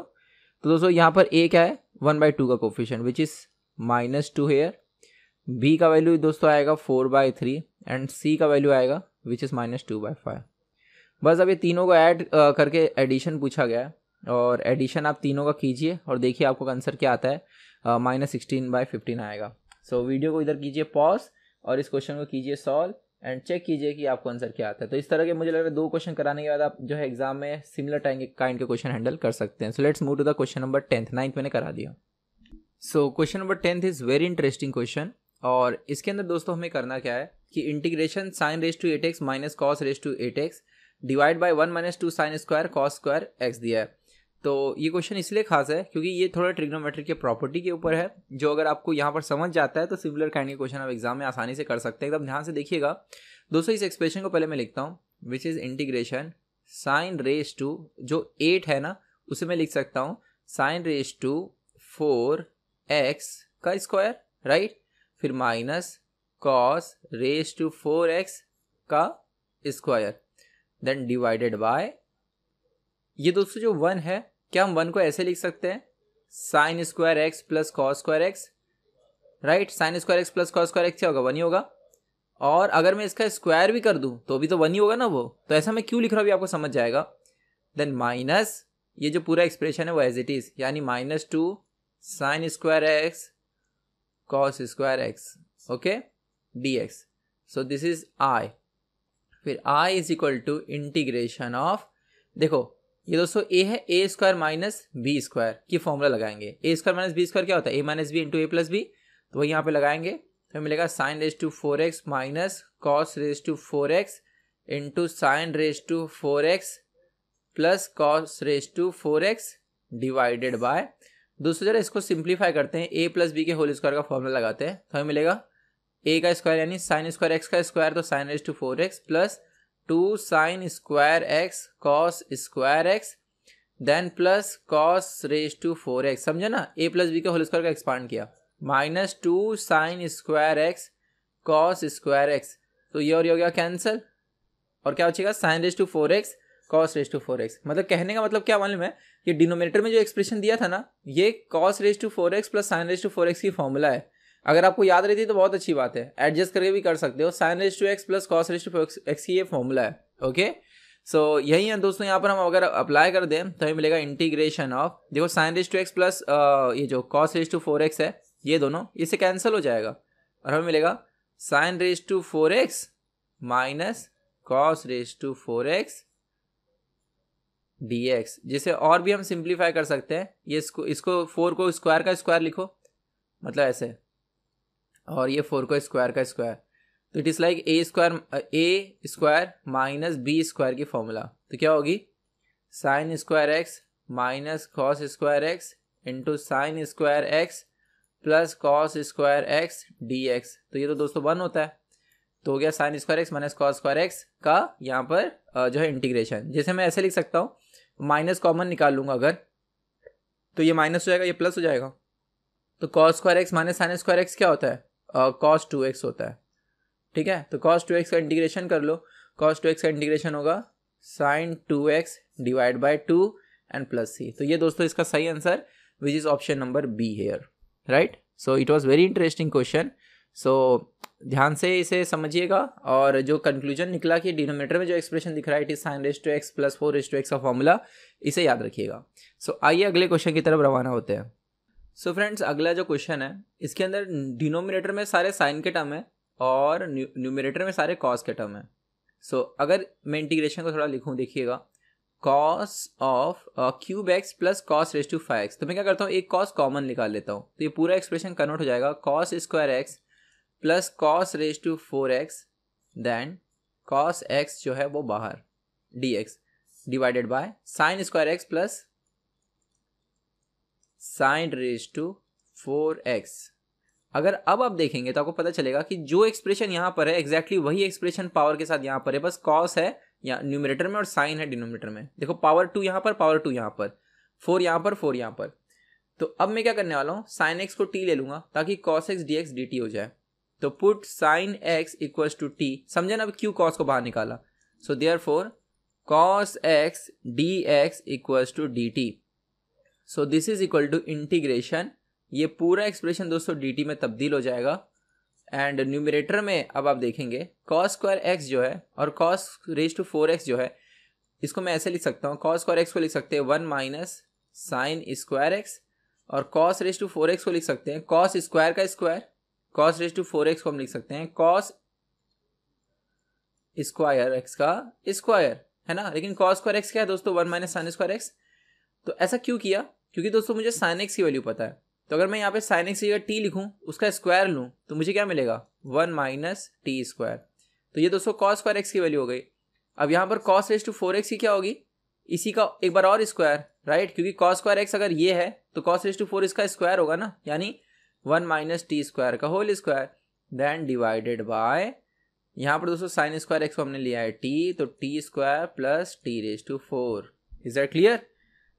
तो दोस्तों यहाँ पर ए क्या है? 1/2 का coefficient which is -2 here. B का वैल्यू दोस्तों आएगा 4/3 एंड सी का वैल्यू आएगा विच इज -2/5। बस अब ये तीनों को ऐड करके एडिशन पूछा गया है, और एडिशन आप तीनों का कीजिए और देखिए आपको आंसर क्या आता है। -16/15 आएगा। सो वीडियो को इधर कीजिए पॉज और इस क्वेश्चन को कीजिए सॉल्व एंड चेक कीजिए कि आपको आंसर क्या आता है। तो इस तरह के मुझे लग रहा है 2 क्वेश्चन कराने के बाद आप जो है एग्जाम में सिमिलर काइंड के क्वेश्चन हैंडल कर सकते हैं। So let's move to the question number 10th। 9th मैंने करा दिया। So question number 10th is very interesting question, और इसके अंदर दोस्तों हमें करना क्या है कि integration sin raise to 8x minus cos raise to 8x divide by 1 minus 2 sine square cos square x दिया है। तो ये क्वेश्चन इसलिए खास है क्योंकि ये थोड़ा ट्रिग्नोमेट्री के प्रॉपर्टी के ऊपर है, जो अगर आपको यहाँ पर समझ जाता है तो सिमिलर काइंड के क्वेश्चन आप एग्जाम में आसानी से कर सकते हैं। एकदम ध्यान से देखिएगा दोस्तों। इस एक्सप्रेशन को पहले मैं लिखता हूँ which is integration sine raise to, जो 8 है ना उसे मैं लिख सकता हूँ साइन रेज टू 4x का स्क्वायर, राइट। फिर minus cos raise to 4x का स्क्वायर, देन डिवाइडेड बाय, ये दोस्तों जो 1 है, क्या हम 1 को ऐसे लिख सकते हैं sign square x plus cos square x, right. Sine square x plus cos square x क्या होगा? 1 ही होगा। और अगर मैं इसका स्क्वायर भी कर दूं तो भी तो 1 ही होगा ना वो। तो ऐसा मैं क्यों लिख रहा हूं अभी आपको समझ जाएगा। देन माइनस ये जो पूरा एक्सप्रेशन है वो एज इट इज, यानी -2 sine square x cos square x, okay, dx। So this is I. फिर i is equal to integration of, देखो ये दोस्तों a है, a square minus B square की फॉर्मूला लगाएंगे। a square minus B square क्या होता है? a minus b into a plus b. तो वही यहाँ पे लगाएंगे, तो मिलेगा sine raise to 4x minus cos raise to 4x into sine raise to 4x plus cos raise to 4x divided by, दोस्तों जरा इसको सिंप्लीफाई करते हैं, a प्लस बी के होल स्क्वायर का फॉर्मूला लगाते हैं, तो हमें मिलेगा a का स्क्वायर यानी साइन स्क्वायर x का स्क्वायर, तो sine raise to 4x plus 2 sine square x cos square x, then plus cos raise to 4x, समझे ना, a प्लस बी के होल स्क्वायर का एक्सपांड किया, -2 sine square x cos square x। तो ये और ये हो गया कैंसिल, और क्या बचेगा? Sine raise to 4x cos raise to 4x। मतलब कहने का मतलब क्या मालूम है, ये डिनोमिनेटर में जो एक्सप्रेशन दिया था ना, ये cos raise to 4x plus sine raise to 4x की फॉर्मूला है। अगर आपको याद रहती है तो बहुत अच्छी बात है, एडजस्ट करके भी कर सकते हो। Sine raise to x plus cos raise to x की ये फॉर्मूला है, ओके। सो यही है दोस्तों, यहाँ पर हम अगर अप्लाई कर दें तो हमें मिलेगा इंटीग्रेशन ऑफ, देखो sine raise to x plus ये जो कॉस रेज टू 4x है, ये दोनों इससे कैंसिल हो जाएगा, और हमें मिलेगा sine raise to 4x minus cos raise to 4x dx, जिसे और भी हम सिंप्लीफाई कर सकते हैं। ये इसको 4 को स्क्वायर का स्क्वायर लिखो, मतलब ऐसे, और ये 4 को स्क्वायर का स्क्वायर, तो it is like A square minus B square की फॉर्मूला। तो क्या होगी? Sine square x minus cos square x into sine square x plus cos square x dx। तो ये तो दोस्तों 1 होता है, तो हो गया sign square x minus cos square x का यहाँ पर जो है इंटीग्रेशन। जैसे मैं ऐसे लिख सकता हूँ, माइनस कॉमन निकाल लूंगा अगर, तो ये माइनस हो जाएगा, ये प्लस हो जाएगा। तो cos square x minus sine square x क्या होता है? कॉस 2x होता है, ठीक है। तो कॉस 2x का इंटीग्रेशन कर लो, कॉस 2x का इंटीग्रेशन होगा sine 2x divide by 2 and plus c। तो ये दोस्तों इसका सही answer which is option number B here, right. So it was very interesting question. So ध्यान से इसे समझिएगा, और जो कंक्लूजन निकला कि डिनोमिनेटर में जो एक्सप्रेशन दिख रहा है it is sine raise to x plus 4 raise to x का फॉर्मूला, इसे याद रखिएगा। सो आइए अगले क्वेश्चन की तरफ रवाना होते हैं। सो फ्रेंड्स, अगला जो क्वेश्चन है इसके अंदर डिनोमिनेटर में सारे साइन के टर्म है और न्यूमिनेटर में सारे कॉस के टर्म है। सो अगर मैं इंटीग्रेशन को थोड़ा लिखूं, देखिएगा, cos of cube x plus cos raise to 5x, तो मैं क्या करता हूँ, एक कॉस कॉमन निकाल लेता हूँ, तो ये पूरा एक्सप्रेशन कन्वर्ट हो जाएगा cos square x plus cos raise to 4x then cos x जो है वो बाहर dx divided by sine square x plus sine raise to 4x। अगर अब आप देखेंगे तो आपको पता चलेगा कि जो एक्सप्रेशन यहाँ पर है एग्जैक्टली वही एक्सप्रेशन पावर के साथ यहाँ पर है, बस कॉस है या न्यूमरेटर में और साइन है डिनोमिनेटर में। देखो, पावर 2 यहाँ पर, पावर 2 यहाँ पर, 4 यहाँ पर, 4 यहाँ पर। तो अब मैं क्या करने वाला हूँ, साइन एक्स को t ले लूंगा ताकि cos x dx dt हो जाए। तो put sine x equals to t, समझे ना, अब क्यों cos को बाहर निकाला। So therefore cos x dx equals to dt। So this is equal to integration, ये पूरा एक्सप्रेशन दोस्तों dt में तब्दील हो जाएगा। एंड न्यूमरेटर में अब आप देखेंगे cos स्क्वायर x जो है और cos रेज टू 4x जो है, इसको मैं ऐसे लिख सकता हूँ, cos स्क्वायर x को लिख सकते हैं 1 माइनस साइन स्क्वायर x, और cos रेज टू 4x को लिख सकते हैं cos स्क्वायर का square, cos raise to 4x को हम लिख सकते हैं cos स्क्वायर x का स्क्वायर, है ना। लेकिन cos स्क्वायर x क्या है दोस्तों, 1 माइनस साइन स्क्वायर x। तो ऐसा क्यों किया, क्योंकि दोस्तों मुझे साइन x की वैल्यू पता है। तो अगर मैं यहाँ पे साइन एक्स की जगह टी लिखूं, उसका स्क्वायर लूं, तो मुझे क्या मिलेगा, 1 माइनस टी स्क्वायर। तो ये दोस्तों कॉस स्क्वायर एक्स की वैल्यू हो गई। अब यहाँ पर कॉस रेज टू 4x की क्या होगी, इसी का एक बार और स्क्वायर, राइट, क्योंकि कॉस स्क्वायर एक्स अगर ये है तो कॉस रेज टू 4 इसका स्क्वायर होगा ना, यानी 1 माइनस टी स्क्वायर का whole square, then divided by, यहाँ पर दोस्तों साइन स्क्वायर एक्स को हमने लिया है टी, तो T square plus T raise to 4। Is that clear.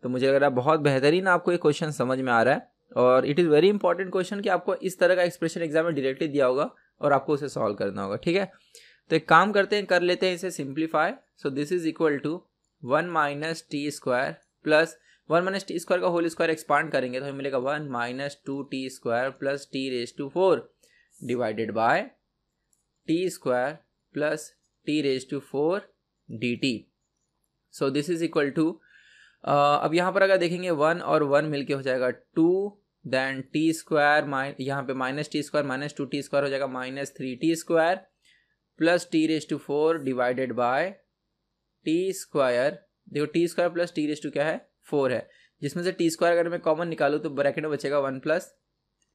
तो मुझे लग रहा है बहुत बेहतरीन आपको ये क्वेश्चन समझ में आ रहा है, और it is very important question कि आपको इस तरह का एक्सप्रेशन एग्जाम में डायरेक्टली दिया होगा और आपको उसे सॉल्व करना होगा, ठीक है। तो एक काम करते हैं, कर लेते हैं इसे simplify. So this is equal to 1 minus T square plus 1 minus T square का होल स्क्वायर एक्सपांड करेंगे तो हमें मिलेगा 1 minus 2 T square plus T raise to 4 divided by T square plus T raise to 4 D T. So this is equal to, अब यहाँ पर अगर देखेंगे 1 और 1 मिलके हो जाएगा 2, देन टी स्क्वायर, यहाँ पे minus T square minus 2t square हो जाएगा minus 3t square plus T raise to 4 divided by T square. देखो T square plus T raise to क्या है, 4 है, जिसमें से टी स्क्वायर अगर मैं कॉमन निकालूँ तो ब्रैकेट में बचेगा 1 plus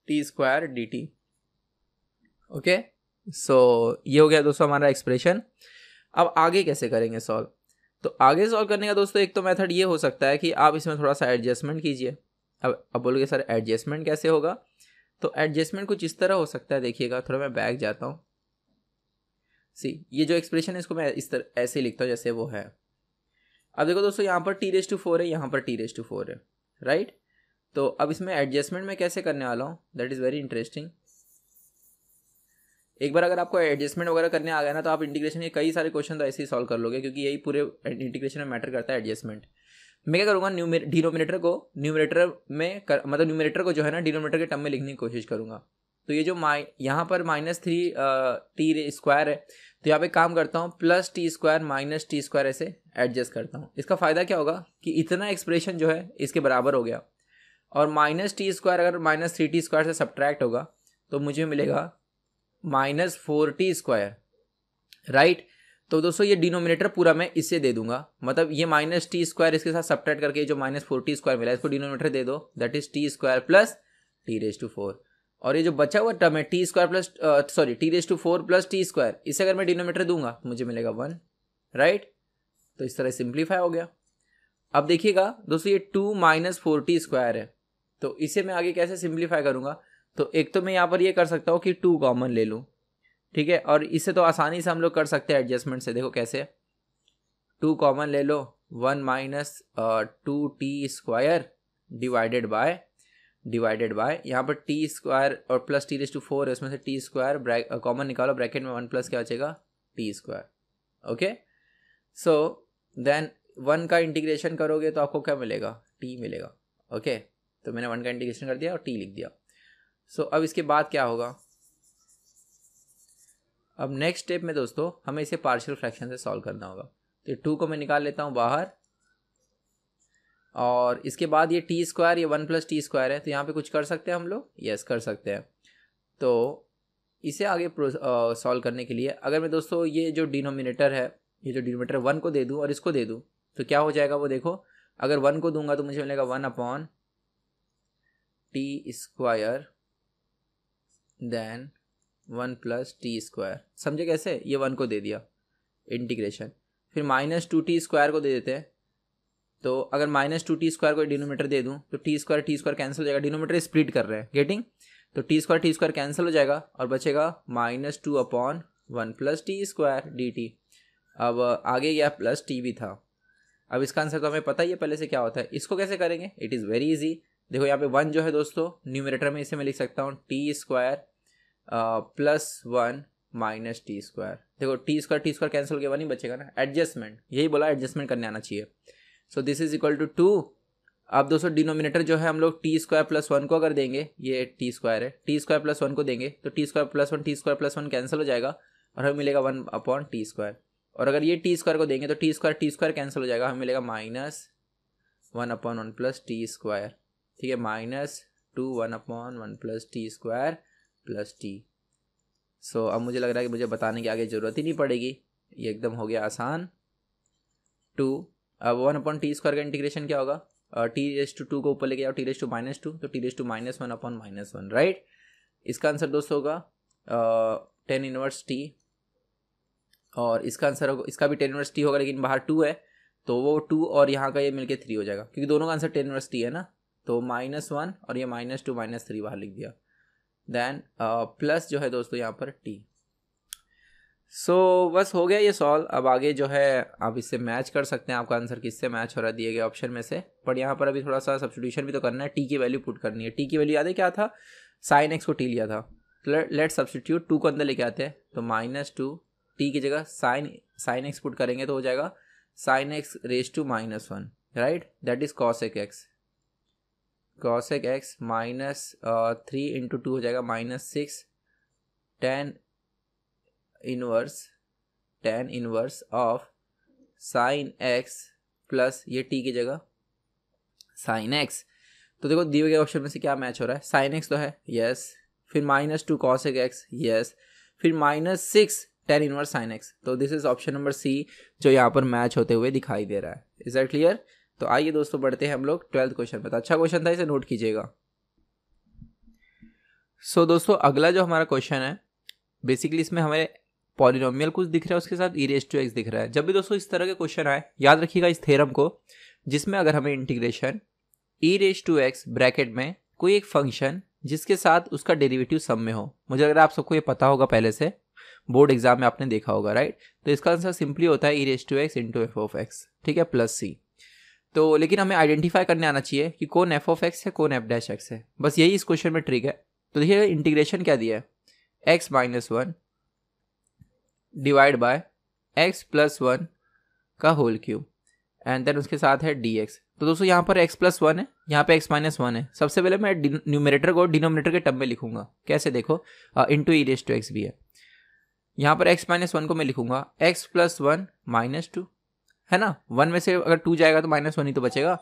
T square D T. Okay, so ये हो गया दोस्तों हमारा एक्सप्रेशन। अब आगे कैसे करेंगे सॉल्व, तो आगे सॉल्व करने का दोस्तों एक तो मेथड ये हो सकता है कि आप इसमें थोड़ा सा एडजस्टमेंट कीजिए। अब बोलोगे सर एडजस्टमेंट कैसे होगा, तो एडजस्टमेंट कुछ इस तरह हो सकता है, देखिएगा, थोड़ा मैं बैक जाता हूँ। ये जो एक्सप्रेशन है इसको मैं इस तरह ऐसे लिखता हूँ जैसे वो है। अब देखो दोस्तों, यहाँ पर टी रेज टू 4 है, यहाँ पर टी रेज टू 4 है, राइट। तो अब इसमें एडजस्टमेंट मैं कैसे करने वाला हूँ, दैट इज़ वेरी इंटरेस्टिंग। एक बार अगर आपको एडजस्टमेंट वगैरह करने आ गया ना, तो आप इंटीग्रेशन के कई सारे क्वेश्चन तो ऐसे ही सॉल्व कर लोगे, क्योंकि यही पूरे इंटीग्रेशन में मैटर करता है, एडजस्टमेंट। मैं क्या करूँगा, डिनोमिनेटर को न्यूमरेटर में मतलब न्यूमरेटर को जो है ना डिनोमिनेटर के टर्म में लिखने की कोशिश करूँगा। तो ये जो यहाँ पर माइनस 3 टी स्क्वायर है, तो यहाँ पे काम करता हूँ plus T square minus T square ऐसे एडजस्ट करता हूँ। इसका फ़ायदा क्या होगा कि इतना एक्सप्रेशन जो है इसके बराबर हो गया, और माइनस टी स्क्वायर अगर माइनस 3t स्क्वायर से सब्ट्रैक्ट होगा तो मुझे मिलेगा माइनस 4t स्क्वायर, राइट। तो दोस्तों ये डिनोमिनेटर पूरा मैं इससे दे दूंगा, मतलब ये माइनस टी स्क्वायर इसके साथ सब्ट्रैक्ट करके जो माइनस 4t स्क्वायर मिला है इसको डिनोमिनेटर दे दो, that is T square plus T raise to 4। और ये जो बचा हुआ टर्म है T square plus T raise to 4 plus T square, इसे अगर मैं डिनोमिनेटर दूंगा तो मुझे मिलेगा 1, राइट। तो इस तरह सिंप्लीफाई हो गया। अब देखिएगा दोस्तों, ये 2 माइनस 4t स्क्वायर है, तो इसे मैं आगे कैसे सिंप्लीफाई करूंगा, तो एक तो मैं यहाँ पर ये कर सकता हूँ कि 2 कॉमन ले लूँ, ठीक है, और इसे तो आसानी से हम लोग कर सकते हैं एडजस्टमेंट से। देखो कैसे, 2 कॉमन ले लो, 1 minus 2t square divided by यहाँ पर टी स्क्वायर और प्लस टी रेज टू 4 है, उसमें से टी स्क्वायर कॉमन निकालो, ब्रैकेट में 1 प्लस क्या बचेगा, T square. Okay, so then 1 का इंटीग्रेशन करोगे तो आपको क्या मिलेगा, टी मिलेगा। ओके, तो मैंने 1 का इंटीग्रेशन कर दिया और टी लिख दिया। सो अब इसके बाद क्या होगा, अब नेक्स्ट स्टेप में दोस्तों हमें इसे पार्शियल फ्रैक्शन से सॉल्व करना होगा। तो 2 को मैं निकाल लेता हूँ बाहर, और इसके बाद ये टी स्क्वायर, ये 1 प्लस टी स्क्वायर है, तो यहाँ पे कुछ कर सकते हैं हम लोग, यस कर सकते हैं। तो इसे आगे सॉल्व करने के लिए अगर मैं दोस्तों ये जो डिनोमिनेटर है, ये जो डिनोमिनेटर 1 को दे दूँ और इसको दे दूँ तो क्या हो जाएगा वो देखो। अगर 1 को दूंगा तो मुझे मिलेगा 1 upon T square then 1 plus T square. समझे कैसे, ये 1 को दे दिया इंटीग्रेशन, फिर माइनस 2t स्क्वायर को दे देते हैं। तो अगर माइनस 2t स्क्वायर को डिनोमिनेटर दे दूं तो टी स्क्वायर कैंसिल हो जाएगा, डिनोमिनेटर स्प्लिट कर रहे हैं, गेटिंग। तो टी स्क्वायर कैंसिल हो जाएगा और बचेगा -2 upon 1 plus T square D T. अब आगे गया प्लस टी भी था। अब इसका आंसर तो हमें पता ही है पहले से क्या होता है, इसको कैसे करेंगे, इट इज़ वेरी इजी। देखो यहाँ पे 1 जो है दोस्तों न्यूमरेटर में, इसे मैं लिख सकता हूँ T square plus 1 minus T square. देखो टी स्क्वायर कैंसिल हो गया, 1 ही बचेगा ना, एडजस्टमेंट, यही बोला एडजस्टमेंट करने आना चाहिए। So this is equal to 2। अब दोस्तों डिनोमिनेटर जो है हम लोग टी स्क्वायर प्लस 1 को अगर देंगे, ये टी स्क्वायर है, टी स्क्वायर प्लस 1 को देंगे तो टी स्क्वायर प्लस 1 कैंसिल हो जाएगा और हमें मिलेगा 1 अपॉन टी स्क्वायर। और अगर ये टी स्क्वायर को देंगे तो टी स्क्वायर कैंसिल हो जाएगा, हमें मिलेगा -1 अपॉन 1 प्लस टी स्क्वायर। ठीक है, -2 1 upon 1 plus T square plus T. So अब मुझे लग रहा है कि मुझे बताने की आगे ज़रूरत ही नहीं पड़ेगी, ये एकदम हो गया आसान। 2 अब 1 अपॉन टी स्क्वायर का इंटीग्रेशन क्या होगा, t⁻² को ऊपर लेके जाओ t⁻², तो t⁻1 अपॉन -1, राइट। इसका आंसर दोस्तों होगा tan इनवर्स t, और इसका आंसर होगा, इसका भी tan इनवर्स t होगा, लेकिन बाहर 2 है तो वो 2 और यहाँ का ये मिलके 3 हो जाएगा, क्योंकि दोनों का आंसर tan इनवर्स t है ना। तो -1 और ये -2 -3 बाहर लिख दिया, देन प्लस जो है दोस्तों यहाँ पर t। सो बस हो गया ये सॉल्व। अब आगे जो है आप इससे मैच कर सकते हैं, आपका आंसर किससे मैच हो रहा है दिए गए ऑप्शन में से। पर यहाँ पर अभी थोड़ा सा सब्स्टिट्यूशन भी तो करना है, टी की वैल्यू पुट करनी है। टी की वैल्यू याद है क्या था, साइन एक्स को टी लिया था, लेट सब्स्टिट्यूट 2 को अंदर लेके आते हैं, तो -2 टी की जगह साइन एक्स पुट करेंगे तो हो जाएगा sine x raise to -1, right, that is cosec x -3 into 2 हो जाएगा -6 tan inverse of sine x plus ये टी की जगह साइन एक्स। तो देखो दिए गए ऑप्शन में से क्या मैच हो रहा है, साइन एक्स तो है, यस, फिर -2 कॉसेक एक्स, यस, फिर -6 tan इनवर्स साइन एक्स। तो this is option number C जो यहाँ पर मैच होते हुए दिखाई दे रहा है। Is that clear. तो आइए दोस्तों बढ़ते हैं हम लोग 12th क्वेश्चन पे। तो अच्छा क्वेश्चन था, इसे नोट कीजिएगा। सो दोस्तों अगला जो हमारा क्वेश्चन है, बेसिकली इसमें हमें पॉलिनोमियल कुछ दिख रहा है, उसके साथ e⁻x दिख रहा है। जब भी दोस्तों इस तरह के क्वेश्चन आए, याद रखिएगा इस थ्योरम को, जिसमें अगर हमें इंटीग्रेशन e⁻x ब्रैकेट में कोई एक फंक्शन जिसके साथ उसका डेरिवेटिव सम में हो, मुझे लग रहा है आप सबको ये पता होगा, पहले से बोर्ड एग्जाम में आपने देखा होगा, राइट। तो इसका आंसर सिंपली होता है e⁻x इंटू f(x), ठीक है, प्लस c। तो लेकिन हमें आइडेंटिफाई करने आना चाहिए कि कौन f(x) है, कौन f'(x) है, बस यही इस क्वेश्चन में ट्रिक है। तो देखिए इंटीग्रेशन क्या दिया है, x-1 डिवाइड बाय x+1 का होल क्यूब, एंड देन उसके साथ है dx। तो दोस्तों यहाँ पर x+1 है, यहाँ पे x-1 है। सबसे पहले मैं न्यूमरेटर को डिनोमिनेटर के टर्म में लिखूंगा, कैसे देखो, इंटू e⁻x भी है। यहाँ पर x-1 को मैं लिखूंगा x+1 -2, है ना, 1 में से अगर 2 जाएगा तो -1 ही तो बचेगा।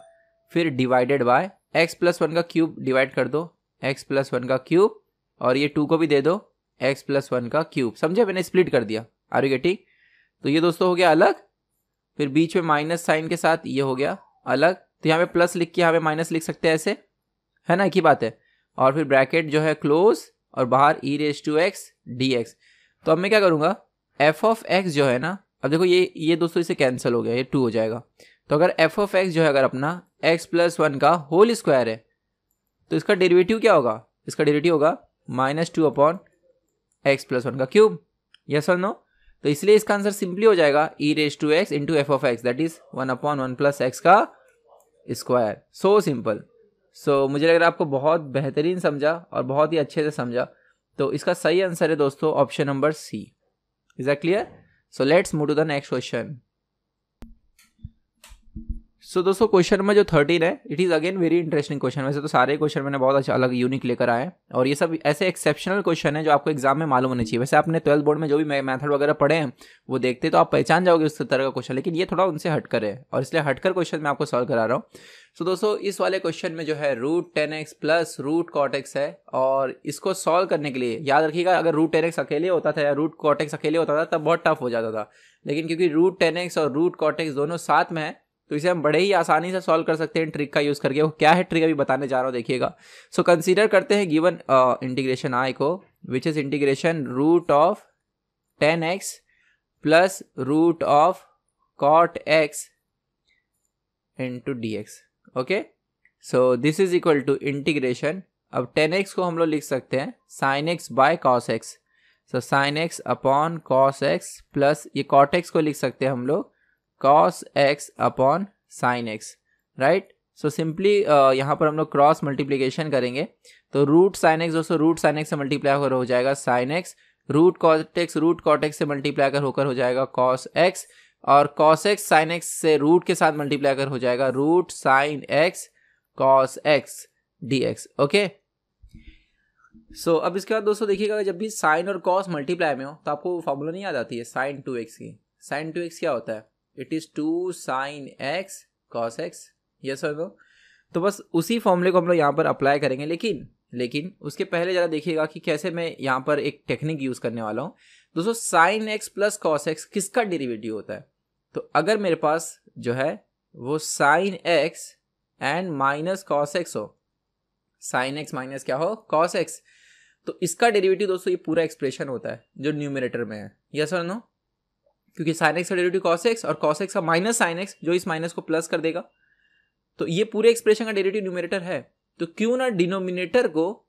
फिर डिवाइडेड बाय x+1 का क्यूब, डिवाइड कर दो x+1 का क्यूब, और ये 2 को भी दे दो x+1 का क्यूब। समझे, मैंने स्प्लिट कर दिया, आर यू गेटिंग। तो ये दोस्तों हो गया अलग, फिर बीच में माइनस साइन के साथ ये हो गया अलग। तो यहाँ पे प्लस लिख के यहाँ पे माइनस लिख सकते हैं, ऐसे, है ना, एक ही बात है। और फिर ब्रैकेट जो है क्लोज, और बाहर e⁻x dx। तो अब मैं क्या करूँगा, f(x) जो है ना, अब देखो ये दोस्तों इसे कैंसिल हो गया, ये 2 हो जाएगा। तो अगर f(x) जो है अगर अपना x+1 का होल स्क्वायर है, तो इसका डेरिवेटिव क्या होगा, इसका डेरिवेटिव होगा -2 अपॉन x+1 का क्यूब, यस और नो। तो इसलिए इसका आंसर सिंपली हो जाएगा e⁻x into f(x), that is 1 upon 1 plus x का स्क्वायर। So simple. सो मुझे लग रहा है आपको बहुत बेहतरीन समझा और बहुत ही अच्छे से समझा। तो इसका सही आंसर है दोस्तों option number C. Is that clear. So let's move to the next question. So दोस्तों क्वेश्चन नंबर जो 13 है, it is again very interesting question. वैसे तो सारे क्वेश्चन मैंने बहुत अच्छा अलग यूनिक लेकर आए हैं, और ये सब ऐसे एक्सेप्शनल क्वेश्चन है जो आपको एग्जाम में मालूम होने चाहिए। वैसे आपने 12th बोर्ड में जो भी मेथड वगैरह पढ़े हैं वो देखते तो आप पहचान जाओगे उस तरह का क्वेश्चन, लेकिन ये थोड़ा उनसे हटकर है, और इसलिए हटकर क्वेश्चन मैं आपको सॉल्व करा रहा हूँ। सो दोस्तों इस वाले क्वेश्चन में जो है √10x प्लस √cot x है, और इसको सॉल्व करने के लिए याद रखिएगा, अगर √10x अकेले होता था या √cot x अकेले होता था तब बहुत टफ हो जाता था, लेकिन क्योंकि √10x और √cot x दोनों साथ में है तो इसे हम बड़े ही आसानी से सॉल्व कर सकते हैं ट्रिक का यूज़ करके। वो क्या है ट्रिक अभी बताने जा रहा हूँ, देखिएगा। सो कंसीडर करते हैं गिवन इंटीग्रेशन आई को, विच इज इंटीग्रेशन √10x प्लस √cot x into dx। Okay, so this is equal to integration, अब 10x को हम लोग लिख सकते हैं sin x by cos x, सो sin x upon cos x plus ये cot x को लिख सकते हैं हम लोग cos x अपॉन sin x, right. So simply यहाँ पर हम लोग क्रॉस मल्टीप्लीकेशन करेंगे तो रूट साइन एक्स दोस्तों रूट साइन एक्स से मल्टीप्लाई होकर हो जाएगा sin x, root cot x से मल्टीप्लाई कर होकर हो जाएगा cos x, और cos x sin x से रूट के साथ मल्टीप्लाई कर हो जाएगा root sin x cos x dx। Okay, so अब इसके बाद दोस्तों देखिएगा, जब भी साइन और cos मल्टीप्लाई में हो तो आपको फॉर्मूला नहीं याद आती है sin 2x की। sin 2x क्या होता है, it is 2 sin x cos x, yes और नो। तो बस उसी फॉर्मूले को हम लोग यहाँ पर अप्लाई करेंगे, लेकिन उसके पहले जरा देखिएगा कि कैसे मैं यहाँ पर एक टेक्निक यूज करने वाला हूँ। दोस्तों sin x plus cos x किसका डेरिवेटिव होता है, तो अगर मेरे पास जो है वो sin x and minus cos x हो, sin x माइनस क्या हो cos x, तो इसका डेरिवेटिव दोस्तों ये पूरा एक्सप्रेशन होता है जो न्यूमरेटर में है, यस और नो। क्योंकि sin x का डेरिवेटिव cos x और cos x का माइनस sin x जो इस माइनस को प्लस कर देगा, तो ये पूरे एक्सप्रेशन का डेरिवेटिव न्यूमरेटर है, तो क्यों ना डिनोमिनेटर को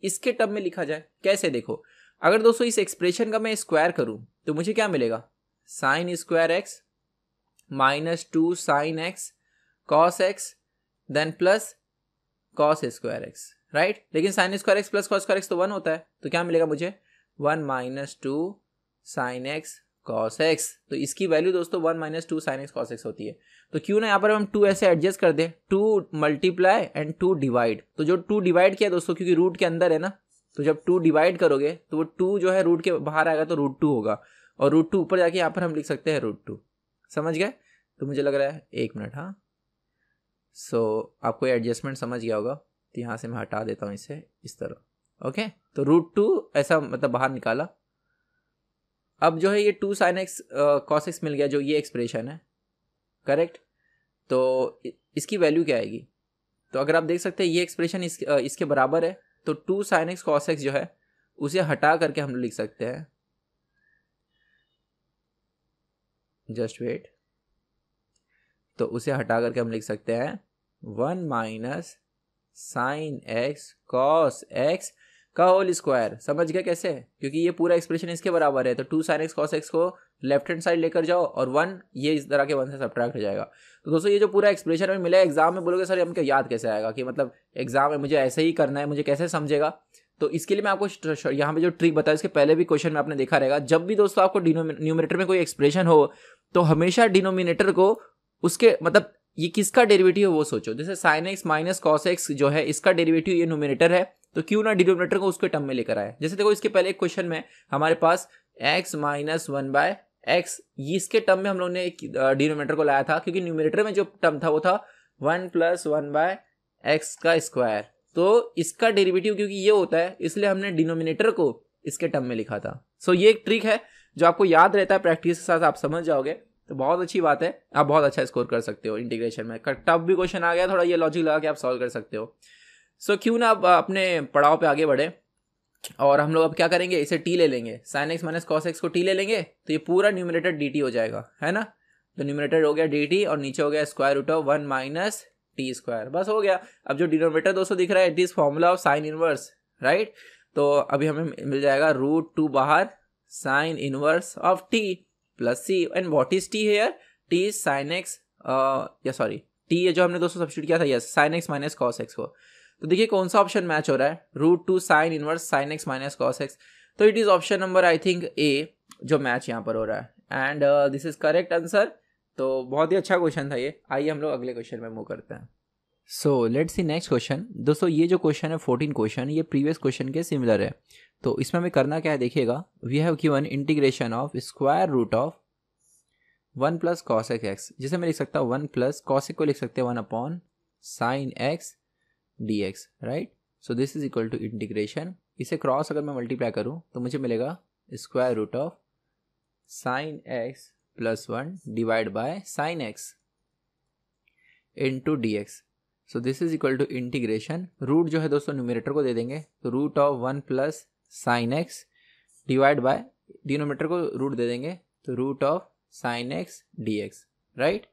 इसके टर्म में लिखा जाए। कैसे, देखो, अगर दोस्तों इस एक्सप्रेशन का मैं स्क्वायर करूं तो मुझे क्या मिलेगा, sin square x minus 2 sin x cos x then plus cos square x, right. लेकिन sin square x plus cos square x तो 1 होता है, तो क्या मिलेगा मुझे 1 minus 2 sin x cos x, तो इसकी वैल्यू दोस्तों 1 minus 2 sin x cos x होती है। तो क्यों ना यहाँ पर हम 2 ऐसे एडजस्ट कर दें, 2 मल्टीप्लाई एंड 2 डिवाइड, तो जो 2 डिवाइड किया दोस्तों क्योंकि रूट के अंदर है ना, तो जब 2 डिवाइड करोगे तो वो 2 जो है रूट के बाहर आएगा तो √2 होगा, और √2 ऊपर जाके यहाँ पर हम लिख सकते हैं √2, समझ गए। तो मुझे लग रहा है 1 मिनट, हाँ, सो आपको एडजस्टमेंट समझ गया होगा, तो यहाँ से मैं हटा देता हूँ इसे इस तरह। ओके, तो √2 ऐसा मतलब बाहर निकाला। अब जो है ये 2 sin x cos x मिल गया, जो ये एक्सप्रेशन है, करेक्ट। तो इसकी वैल्यू क्या आएगी, तो अगर आप देख सकते हैं ये एक्सप्रेशन इसके बराबर है, तो 2 sin x cos x जो है उसे हटा करके हम लिख सकते हैं, जस्ट वेट, तो उसे हटा करके हम लिख सकते हैं 1 minus sin x cos x का होल स्क्वायर। समझ गया कैसे, क्योंकि ये पूरा एक्सप्रेशन इसके बराबर है, तो 2 sin x cos x को लेफ्ट हैंड साइड लेकर जाओ और 1 ये इस तरह के 1 से सब्ट्रैक्ट हो जाएगा। तो दोस्तों ये जो पूरा एक्सप्रेशन हमें मिला है, एग्जाम में बोलोगे सर हमको याद कैसे आएगा, कि मतलब एग्जाम में मुझे ऐसे ही करना है, मुझे कैसे समझेगा। तो इसके लिए मैं आपको यहाँ पे जो ट्रिक बताया इसके पहले भी क्वेश्चन में आपने देखा रहेगा, जब भी दोस्तों आपको न्यूमरेटर में कोई एक्सप्रेशन हो तो हमेशा डिनोमिनेटर को उसके मतलब ये किसका डेरिवेटिव है वो सोचो। जैसे sin x minus cos x जो है इसका डेरिवेटिव ये न्यूमरेटर है, तो क्यों ना डिनोमिनेटर को उसके टर्म में लेकर आए। जैसे देखो इसके पहले एक क्वेश्चन में हमारे पास x माइनस 1/x, इसके टर्म में हम लोगों ने डिनोमिनेटर को लाया था, क्योंकि न्यूमरेटर में जो टर्म था वो था 1 + 1/x का स्क्वायर, तो इसका डेरिवेटिव क्योंकि ये होता है इसलिए हमने डिनोमिनेटर को इसके टर्म में लिखा था। सो ये एक ट्रिक है जो आपको याद रहता है, प्रैक्टिस के साथ आप समझ जाओगे तो बहुत अच्छी बात है, आप बहुत अच्छा स्कोर कर सकते हो इंटीग्रेशन में। टफ भी क्वेश्चन आ गया थोड़ा, ये लॉजिक लगा के आप सॉल्व कर सकते हो। सो क्यों ना आप अपने पड़ाव पे आगे बढ़े, और हम लोग अब क्या करेंगे, इसे t ले लेंगे, sin x minus cos x को t ले लेंगे, तो ये पूरा न्यूमरेटर dt हो जाएगा, है ना। तो न्यूमरेटर हो गया dt और नीचे हो गया √1 माइनस t स्क्वायर, बस हो गया। अब जो डिनोमिनेटर दोस्तों दिख रहा है it is formula of sine inverse, right. तो अभी हमें मिल जाएगा √2 बाहर sign inverse of t plus c, and what is t here, t is sin x या सॉरी t है जो हमने दोस्तों सब्स्टिट्यूट किया था, yes, sin x minus cos x को। तो देखिए कौन सा ऑप्शन मैच हो रहा है, √2 sine inverse sin x minus cos x, तो it is option number I think A जो मैच यहाँ पर हो रहा है, and this is correct answer. तो बहुत ही अच्छा क्वेश्चन था ये। आइए हम लोग अगले क्वेश्चन में मूव करते हैं। So let's see next question. दोस्तों ये जो क्वेश्चन है 14 क्वेश्चन, ये प्रीवियस क्वेश्चन के सिमिलर है। तो इसमें हमें करना क्या है देखिएगा। We have given integration of square root of 1 plus cos x, जिसे मैं लिख सकता हूँ 1 प्लस कॉस को लिख सकते हैं 1 upon sine x D x, right. So this is equal to integration, इसे क्रॉस अगर मैं मल्टीप्लाई करूँ तो मुझे मिलेगा square root of sine x plus 1 divide by sine x into D x. So this is equal to integration, root जो है दोस्तों न्यूमरेटर को दे देंगे, तो root of 1 plus sine x divide by denominator को रूट दे देंगे, तो root of sine x D x, right.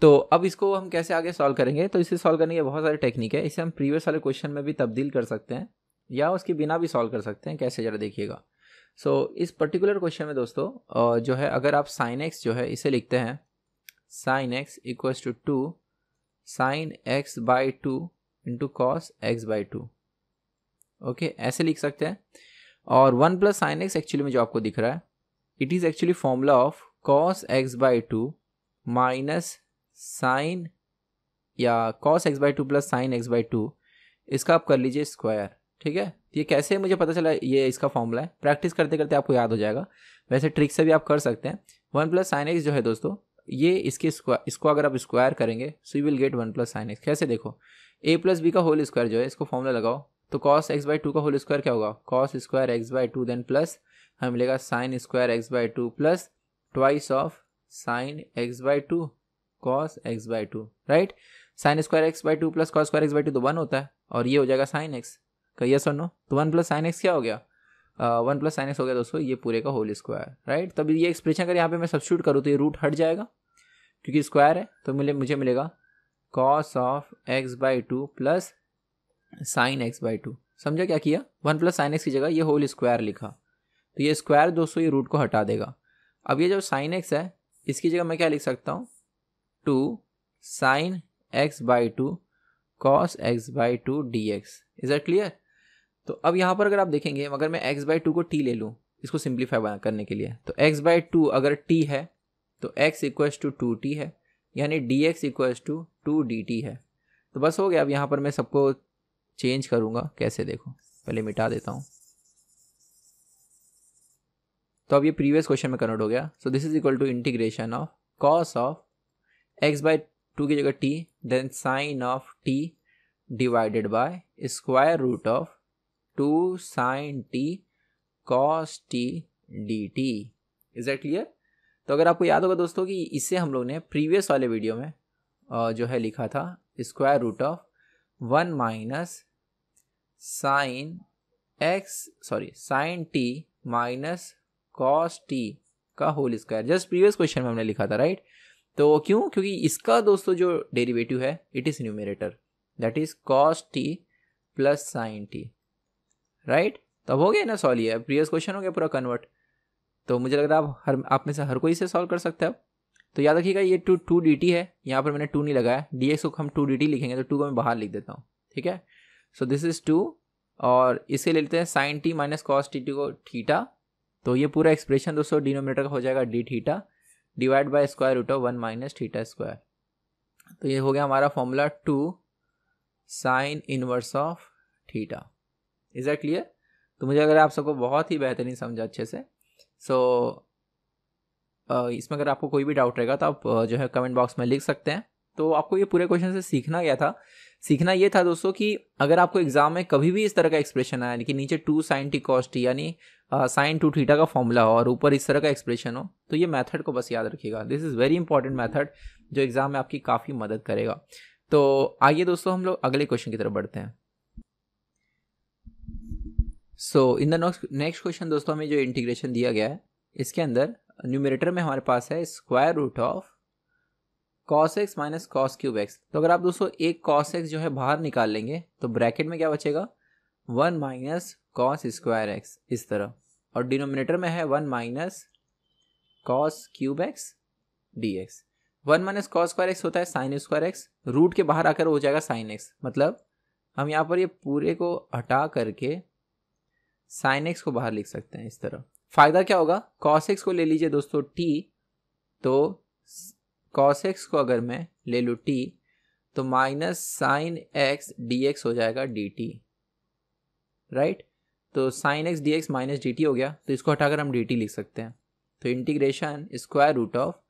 तो अब इसको हम कैसे आगे सॉल्व करेंगे, तो इसे सॉल्व करने के बहुत सारे टेक्निक है। इसे हम प्रीवियस वाले क्वेश्चन में भी तब्दील कर सकते हैं या उसके बिना भी सॉल्व कर सकते हैं। कैसे जरा देखिएगा। सो इस पर्टिकुलर क्वेश्चन में दोस्तों जो है, अगर आप साइन एक्स जो है इसे लिखते हैं sine x equals to 2 sine x by 2 into cos x by 2, okay, ऐसे लिख सकते हैं। और 1 प्लस साइन एक्स एक्चुअली में जो आपको दिख रहा है, it is actually formula of cos x by 2 minus sine या cos x by 2 plus sine x by 2, इसका आप कर लीजिए स्क्वायर, ठीक है। ये कैसे मुझे पता चला ये इसका फॉर्मूला है, प्रैक्टिस करते करते आपको याद हो जाएगा। वैसे ट्रिक से भी आप कर सकते हैं। 1 प्लस साइन एक्स जो है दोस्तों, ये इसको अगर आप स्क्वायर करेंगे so you will gate 1 plus sine x. कैसे देखो, a प्लस बी का होल स्क्वायर जो है, इसको फॉर्मूला लगाओ, तो कॉस एक्स बाई 2 का होल स्क्वायर क्या होगा, cos square x by 2, then plus हमें मिलेगा sine square x by 2 plus twice of sine x by 2 cos x by 2, right. Sine square x by 2 plus cos square x by 2 तो 1 होता है, और ये हो जाएगा साइन एक्स का, यस और नो। तो 1 प्लस साइन एक्स क्या हो गया, 1 प्लस साइन एक्स हो गया दोस्तों ये पूरे का होल स्क्वायर, राइट। तब ये एक्सप्रेशन अगर यहाँ पे मैं सब्स्टिट्यूट करूँ तो ये रूट हट जाएगा क्योंकि स्क्वायर है, तो मुझे मिलेगा cos of x by 2 plus sine x by 2। समझा क्या किया, 1 प्लस साइन एक्स की जगह ये होल स्क्वायर लिखा, तो ये स्क्वायर दोस्तों ये रूट को हटा देगा। अब ये जो साइन एक्स है इसकी जगह मैं क्या लिख सकता हूँ, 2 sine x by 2 cos x by 2 D x. Is that clear. तो अब यहाँ पर अगर आप देखेंगे, अगर मैं एक्स बाई 2 को टी ले लूँ इसको सिंप्लीफाई करने के लिए, तो एक्स बाई 2 अगर टी है तो x इक्वल्स टू 2t है, यानी dx इक्वल्स टू 2dt है। तो बस हो गया। अब यहाँ पर मैं सबको चेंज करूँगा, कैसे देखो, पहले मिटा देता हूँ। तो अब ये प्रीवियस क्वेश्चन में कन्वर्ट हो गया। So this is equal to integration of cos of x by 2 की जगह t, then sine of t divided by square root of 2 sine t cos t dt। Is that clear. तो अगर आपको याद होगा दोस्तों कि इससे हम लोग ने प्रीवियस वाले वीडियो में जो है लिखा था square root of 1 minus sine t minus cos t का whole square, just previous question में हमने लिखा था, राइट। तो क्यों, क्योंकि इसका दोस्तों जो डेरिवेटिव है it is numerator, that is cos t plus sign t, right. तब हो गया ना सॉल्व, ये प्रीवियस क्वेश्चन हो गया पूरा कन्वर्ट। तो मुझे लग रहा है आप में से हर कोई इसे सॉल्व कर सकते हैं। अब तो याद रखिएगा ये 2 dt है, यहाँ पर मैंने 2 नहीं लगाया, dx को हम 2 dt लिखेंगे, तो 2 को मैं बाहर लिख देता हूँ, ठीक है। सो दिस इज 2, और इसे ले लेते हैं sine t minus cos T को थीटा। तो ये पूरा एक्सप्रेशन दोस्तों डिनोमिनेटर का हो जाएगा D theta divide by square root of 1 minus theta square. तो ये हो गया हमारा formula 2 sine inverse of theta. Is that clear. तो मुझे अगर आप सबको बहुत ही बेहतरीन समझा अच्छे से, सो इसमें अगर आपको कोई भी डाउट रहेगा तो आप जो है कमेंट बॉक्स में लिख सकते हैं। तो आपको ये पूरे क्वेश्चन से सीखना ये था दोस्तों कि अगर आपको एग्जाम में कभी भी इस तरह का एक्सप्रेशन आया, कि नीचे 2 साइन टी कॉस टी यानी साइन 2 थीटा का फॉर्मूला हो और ऊपर इस तरह का एक्सप्रेशन हो, तो ये मेथड को बस याद रखिएगा। This is very important method जो एग्जाम में आपकी काफ़ी मदद करेगा। तो आइए दोस्तों हम लोग अगले क्वेश्चन की तरफ बढ़ते हैं। सो इन द नेक्स्ट क्वेश्चन दोस्तों हमें जो इंटीग्रेशन दिया गया है, इसके अंदर न्यूमरेटर में हमारे पास है square root of cos x minus cos cube x. तो अगर आप दोस्तों एक कॉस एक्स जो है बाहर निकाल लेंगे तो ब्रैकेट में क्या बचेगा, 1 माइनस कॉस स्क्वायर एक्स इस तरह, और डिनोमिनेटर में है 1 minus cos cube x D x. 1 minus cos square x होता है साइन स्क्वायर एक्स, रूट के बाहर आकर हो जाएगा साइन एक्स, मतलब हम यहाँ पर ये पूरे को हटा करके साइन एक्स को बाहर लिख सकते हैं इस तरह। फायदा क्या होगा, कॉस एक्स को ले लीजिए दोस्तों t, तो कॉस एक्स को अगर मैं ले लूँ t, तो minus sign x D x हो जाएगा डी टी, राइट। तो sign x D x minus D T हो गया, तो इसको हटाकर हम डी टी लिख सकते हैं। तो integration square root of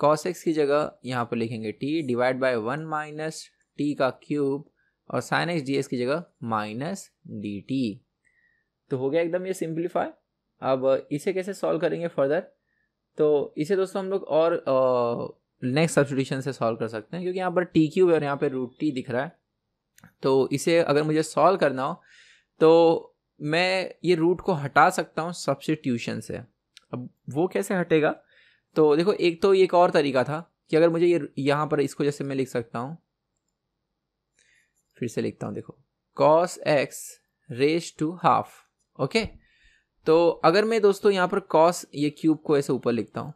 cos x की जगह यहाँ पर लिखेंगे t divide by 1 minus T का क्यूब और साइन एक्स डी एक्स की जगह माइनस डी टी। तो हो गया एकदम ये सिंप्लीफाई। अब इसे कैसे सॉल्व करेंगे फर्दर, तो इसे दोस्तों हम लोग और नेक्स्ट सब्स्टिट्यूशन से सॉल्व कर सकते हैं, क्योंकि यहाँ पर टी क्यूब है और यहाँ पर रूट टी दिख रहा है। तो इसे अगर मुझे सॉल्व करना हो तो मैं ये रूट को हटा सकता हूँ सब्स्टिट्यूशन से। अब वो कैसे हटेगा, तो देखो एक तो एक और तरीका था कि अगर मुझे ये यहाँ पर इसको जैसे मैं लिख सकता हूँ, फिर से लिखता हूँ, देखो cos x raise to half, okay. तो अगर मैं दोस्तों यहाँ पर cos ये क्यूब को ऐसे ऊपर लिखता हूँ,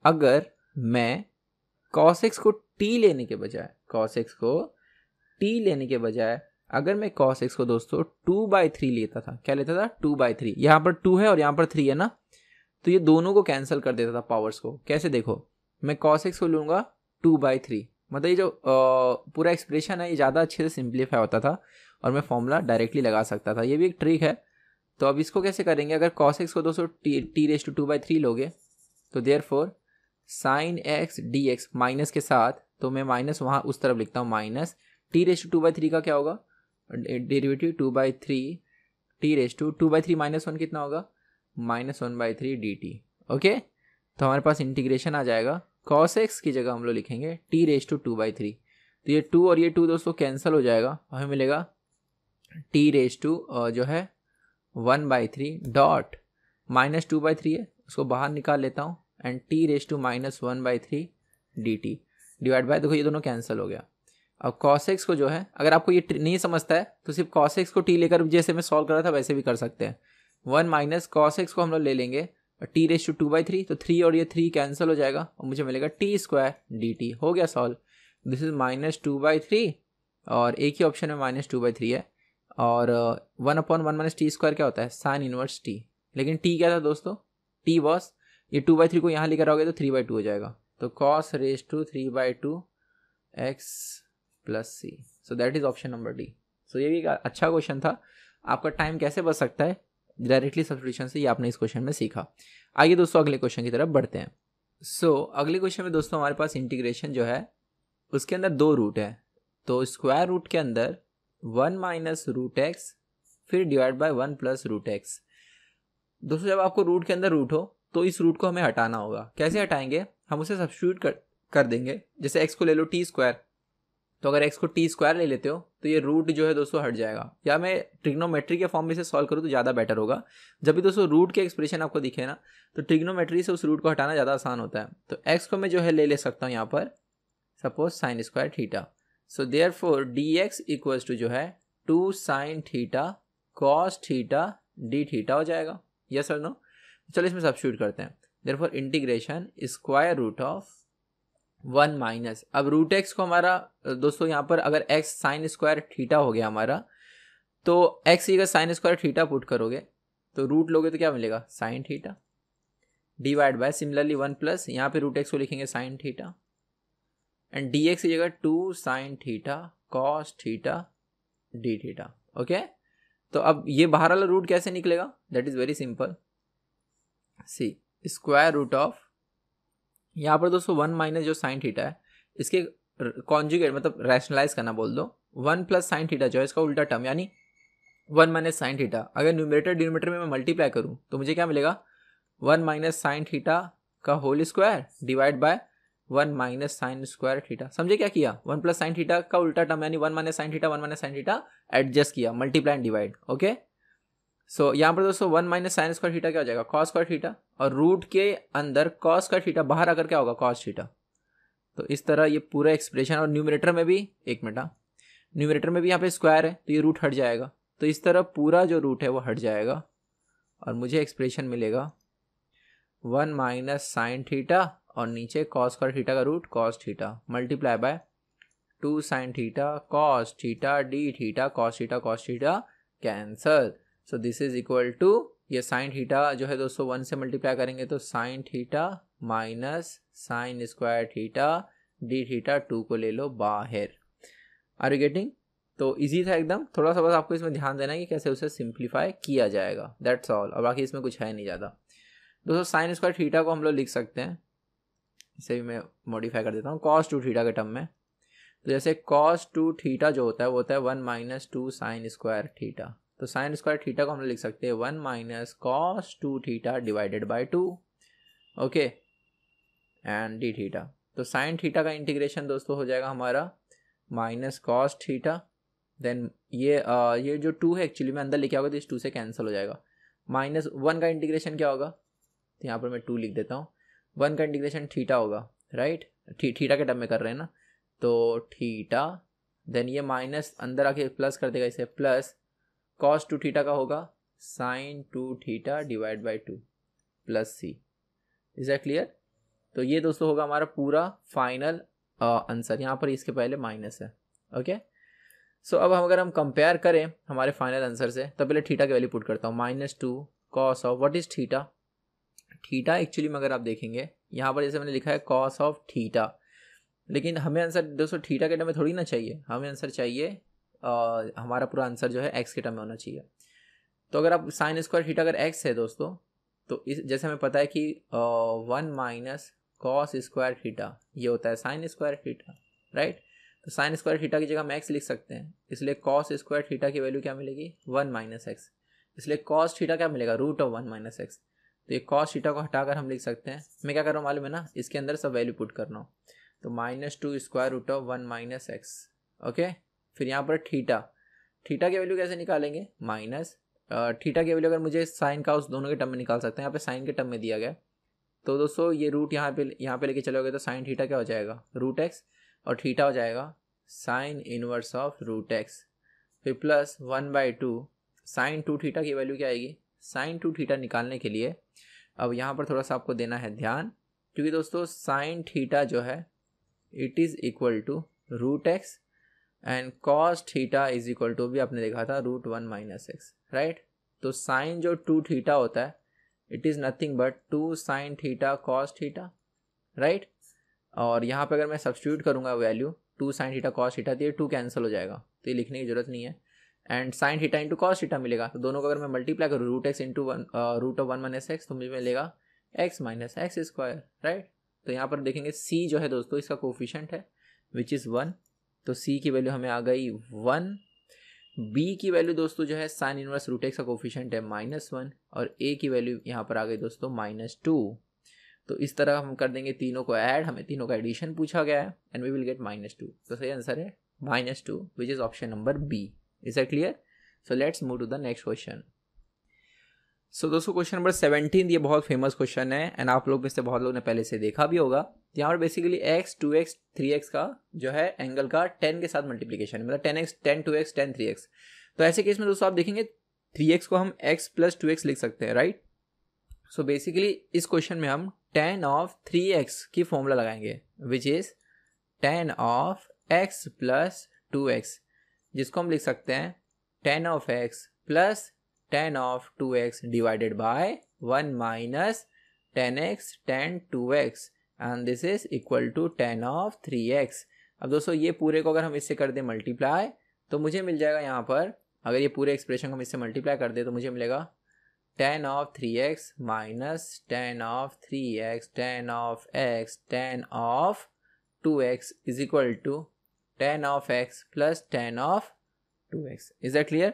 अगर मैं cos x को t लेने के बजाय अगर मैं cos x को दोस्तों 2/3 लेता था, क्या लेता था 2/3, यहाँ पर 2 है और यहाँ पर 3 है ना, तो ये दोनों को कैंसिल कर देता था पावर्स को। कैसे, देखो मैं cos x को लूँगा 2/3, मतलब ये जो पूरा एक्सप्रेशन है ये ज़्यादा अच्छे से सिंप्लीफाई होता था और मैं फॉर्मूला डायरेक्टली लगा सकता था। ये भी एक ट्रिक है। तो अब इसको कैसे करेंगे, अगर cos x को दोस्तों t रेज टू 2/3 लोगे तो therefore sign x D x minus के साथ, तो मैं माइनस वहाँ उस तरफ लिखता हूँ, माइनस t रेज टू 2/3 का क्या होगा, derivative 2/3 t raise to 2/3 minus 1 कितना होगा, -1/3 dt, ओके। तो हमारे पास इंटीग्रेशन आ जाएगा, cos x की जगह हम लोग लिखेंगे t रेज टू 2/3, तो ये 2 और ये 2 दोस्तों कैंसिल हो जाएगा, हमें मिलेगा t रेज टू जो है 1/3 डॉट -2/3 है, उसको बाहर निकाल लेता हूँ, and t raise to -1/3 dt divide by, देखो ये दोनों कैंसिल हो गया। अब cos x को जो है, अगर आपको ये नहीं समझता है तो सिर्फ cos x को t लेकर जैसे मैं सॉल्व कर रहा था वैसे भी कर सकते हैं। 1 माइनस cos x को हम लोग ले लेंगे t रेज टू 2/3, तो 3 और ये 3 कैंसिल हो जाएगा और मुझे मिलेगा t स्क्वायर dt, हो गया सॉल्व। दिस इज -2/3 और एक ही ऑप्शन में -2/3 है, और 1/1 माइनस टी स्क्वायर क्या होता है, साइन इनवर्स t, लेकिन t क्या था दोस्तों, t वॉस, ये 2/3 को यहाँ लेकर आओगे तो 3/2 हो जाएगा, तो cos raise to 3/2 x plus C, so that is option number D. So ये भी एक अच्छा क्वेश्चन था। आपका टाइम कैसे बच सकता है डायरेक्टली सब्स्टिट्यूशन से, ये आपने इस क्वेश्चन में सीखा। आइए दोस्तों अगले क्वेश्चन की तरफ बढ़ते हैं। अगले क्वेश्चन में दोस्तों हमारे पास इंटीग्रेशन जो है उसके अंदर 2 रूट है, तो स्क्वायर रूट के अंदर 1 माइनस रूट एक्स फिर divide by 1 plus root x. दोस्तों जब आपको रूट के अंदर रूट हो तो इस रूट को हमें हटाना होगा। कैसे हटाएंगे, हम उसे सब्स्टिट्यूट कर देंगे। जैसे एक्स को ले लो टी स्क्वायर, तो अगर x को टी स्क्वायर ले लेते हो तो ये रूट जो है दोस्तों हट जाएगा, या मैं ट्रिग्नोमेट्री के फॉर्म में इसे सॉल्व करूँ तो ज़्यादा बेटर होगा। जब भी दोस्तों रूट के एक्सप्रेशन आपको दिखे ना, तो ट्रिग्नोमेट्री से उस रूट को हटाना ज़्यादा आसान होता है। तो x को मैं जो है ले सकता हूँ यहाँ पर suppose sine square theta, so therefore dx equals to जो है 2 sine theta cos theta D theta हो जाएगा, यस और नो। चलो इसमें सब्स्टिट्यूट करते हैं, therefore integration square root of 1 minus, अब रूट एक्स को हमारा दोस्तों यहाँ पर अगर x साइन स्क्वायर थीटा हो गया हमारा, तो x की अगर साइन स्क्वायर थीटा पुट करोगे तो रूट लोगे तो क्या मिलेगा, sine theta divide by similarly 1 plus, यहाँ पे रूट एक्स को लिखेंगे sine theta, and D x की जगह 2 sine theta cos theta D theta, okay. तो अब ये बाहर वाला रूट कैसे निकलेगा, that is very simple, see square root of, यहाँ पर दोस्तों 1 माइनस जो साइन थीटा है इसके कॉन्जुगेट मतलब रैशनलाइज करना बोल दो, 1 प्लस साइन थीटा जो है इसका उल्टा टर्म, यानी 1 माइनस साइन थीटा, अगर न्यूमरेटर डिनोमिनेटर में मैं मल्टीप्लाई करूँ तो मुझे क्या मिलेगा, 1 माइनस साइन थीटा का whole square divide by 1 minus sine square theta. समझे क्या किया, 1 प्लस साइन थीटा का उल्टा टर्म यानी 1 माइनस साइन थीटा एडजस्ट किया, मल्टीप्लाई एंड डिवाइड, ओके। सो यहाँ पर दोस्तों 1 माइनस साइन स्क्वायर थीटा क्या हो जाएगा, कॉस स्क्वायर थीटा, और रूट के अंदर कॉस स्क्वायर थीटा बाहर आकर क्या होगा, कॉस थीटा। तो इस तरह ये पूरा एक्सप्रेशन, और न्यूमरेटर में भी एक मिनट, न्यूमरेटर में भी यहाँ पे स्क्वायर है तो ये रूट हट जाएगा, तो इस तरह पूरा जो रूट है वो हट जाएगा और मुझे एक्सप्रेशन मिलेगा 1 माइनस साइन थीटा और नीचे कॉस स्क्वायर थीटा का root cos theta multiply by 2 sine theta cos theta D theta cos theta cancel. So this is equal to, ये साइन थीटा जो है दोस्तों 1 से मल्टीप्लाई करेंगे तो sine theta minus sine square theta D theta 2 को ले लो बाहर। Are you getting? तो इजी था एकदम, थोड़ा सा बस आपको इसमें ध्यान देना है कि कैसे उसे सिंप्लीफाई किया जाएगा, दैट्स ऑल। और बाकी इसमें कुछ है नहीं ज़्यादा। दोस्तों साइन स्क्वायर थीटा को हम लोग लिख सकते हैं, इसे भी मैं मॉडिफाई कर देता हूँ cos 2 थीटा के टर्म में। तो जैसे cos 2 थीटा जो होता है वो होता है 1 माइनस 2 साइन स्क्वायर थीटा। तो साइन स्क्वायर थीटा को हम लोग लिख सकते हैं 1 minus cos 2 theta divided by 2, okay, and D theta. तो साइन थीटा का इंटीग्रेशन दोस्तों हो जाएगा हमारा माइनस कॉस थीटा, देन ये जो 2 है एक्चुअली में अंदर लेके आओगे तो इस 2 से कैंसिल हो जाएगा। माइनस 1 का इंटीग्रेशन क्या होगा, तो यहाँ पर मैं 2 लिख देता हूँ। 1 का इंटीग्रेशन थीटा होगा, राइट, थीटा के टर्म में कर रहे हैं ना, तो थीटा, देन ये माइनस अंदर आके प्लस कर देगा इसे, प्लस कॉस 2 थीटा का होगा sine 2 theta divide by 2 plus c. Is that clear? तो ये दोस्तों होगा हमारा पूरा फाइनल आंसर। यहाँ पर इसके पहले माइनस है, ओके। सो अब अगर हम कंपेयर करें हमारे फाइनल आंसर से, तो पहले थीटा की वैल्यू पुट करता हूँ, minus 2 cos of what is theta. Theta actually में अगर आप देखेंगे यहाँ पर जैसे मैंने लिखा है कॉस ऑफ थीटा, लेकिन हमें आंसर दोस्तों थीटा के टर्म में थोड़ी ना चाहिए, हमें आंसर चाहिए हमारा पूरा आंसर जो है एक्स के टर्म में होना चाहिए। तो अगर आप साइन स्क्वायर थीटा अगर एक्स है दोस्तों, तो इस जैसे हमें पता है कि 1 माइनस कॉस स्क्वायर थीटा ये होता है साइन स्क्वायर थीटा, राइट। तो साइन स्क्वायर थीटा की जगह हम एक्स लिख सकते हैं, इसलिए कॉस स्क्वायर थीटा की वैल्यू क्या मिलेगी 1 माइनस एक्स, इसलिए कॉस थीटा क्या मिलेगा रूट ऑफ 1 माइनस एक्स। तो ये कॉस थीटा को हटाकर हम लिख सकते हैं, मैं क्या कर रहा हूँ मालूम है ना, इसके अंदर सब वैल्यू पुट करना हो, तो minus 2 square root of 1 minus x, okay. फिर यहाँ पर थीटा की वैल्यू कैसे निकालेंगे, माइनस थीटा की वैल्यू अगर मुझे साइन का उस दोनों के टर्म में निकाल सकते हैं, यहाँ पे साइन के टर्म में दिया गया, तो दोस्तों ये रूट यहाँ पे लेके चलोगे तो साइन थीटा क्या हो जाएगा रूट एक्स, और थीटा हो जाएगा sine inverse of root x, फिर प्लस 1/2 साइन 2 थीटा की वैल्यू क्या आएगी, साइन 2 थीटा निकालने के लिए अब यहाँ पर थोड़ा सा आपको देना है ध्यान, क्योंकि दोस्तों साइन थीटा जो है it is equal to root x and cos theta is equal to भी आपने देखा था रूट 1 माइनस एक्स, राइट। तो साइन जो 2 थीटा होता है it is nothing but 2 sine theta cos theta, right. और यहाँ पे अगर मैं सब्स्टिट्यूट करूँगा value 2 sine theta cos theta, तो ये 2 कैंसिल हो जाएगा, तो ये लिखने की जरूरत नहीं है, and sine theta into cos theta मिलेगा, तो दोनों को अगर मैं मल्टीप्लाई करूँ root x into root of 1 minus x, तो मुझे मिलेगा x minus x square, right. तो यहाँ पर देखेंगे सी जो है दोस्तों इसका कोफिशिएंट है विच इज़ 1, तो सी की वैल्यू हमें आ गई 1। बी की वैल्यू दोस्तों जो है साइन इनवर्स रूट एक्स का कोफिशिएंट है -1, और ए की वैल्यू यहाँ पर आ गई दोस्तों -2। तो इस तरह हम कर देंगे तीनों को ऐड, हमें तीनों का एडिशन पूछा गया है, एंड वी विल गेट -2। तो सही आंसर है -2 which is option number B. Is that clear? So let's move to the next question. So दोस्तों क्वेश्चन नंबर 17 ये बहुत फेमस क्वेश्चन है, एंड आप लोग में से बहुत लोगों ने पहले से देखा भी होगा। यहाँ पर बेसिकली x 2x 3x का जो है एंगल का 10 के साथ मल्टीप्लीकेशन, मतलब 10x 10 2x 10 3x। तो ऐसे केस में दोस्तों आप देखेंगे 3x को हम x प्लस 2x लिख सकते हैं, राइट। सो बेसिकली इस क्वेश्चन में हम tan ऑफ 3x की फॉर्मूला लगाएंगे which is tan of x plus 2x, जिसको हम लिख सकते हैं tan of x plus tan of 2x divided by 1 minus tan x tan 2x, and this is equal to tan of 3x। अब दोस्तों ये पूरे को अगर हम इससे कर दें मल्टीप्लाई, तो मुझे मिल जाएगा यहाँ पर, अगर ये पूरे एक्सप्रेशन को हम इससे मल्टीप्लाई कर दें तो मुझे मिलेगा tan of 3x minus tan of 3x tan of x tan of 2x is equal to tan of x plus tan of 2x। Is that clear?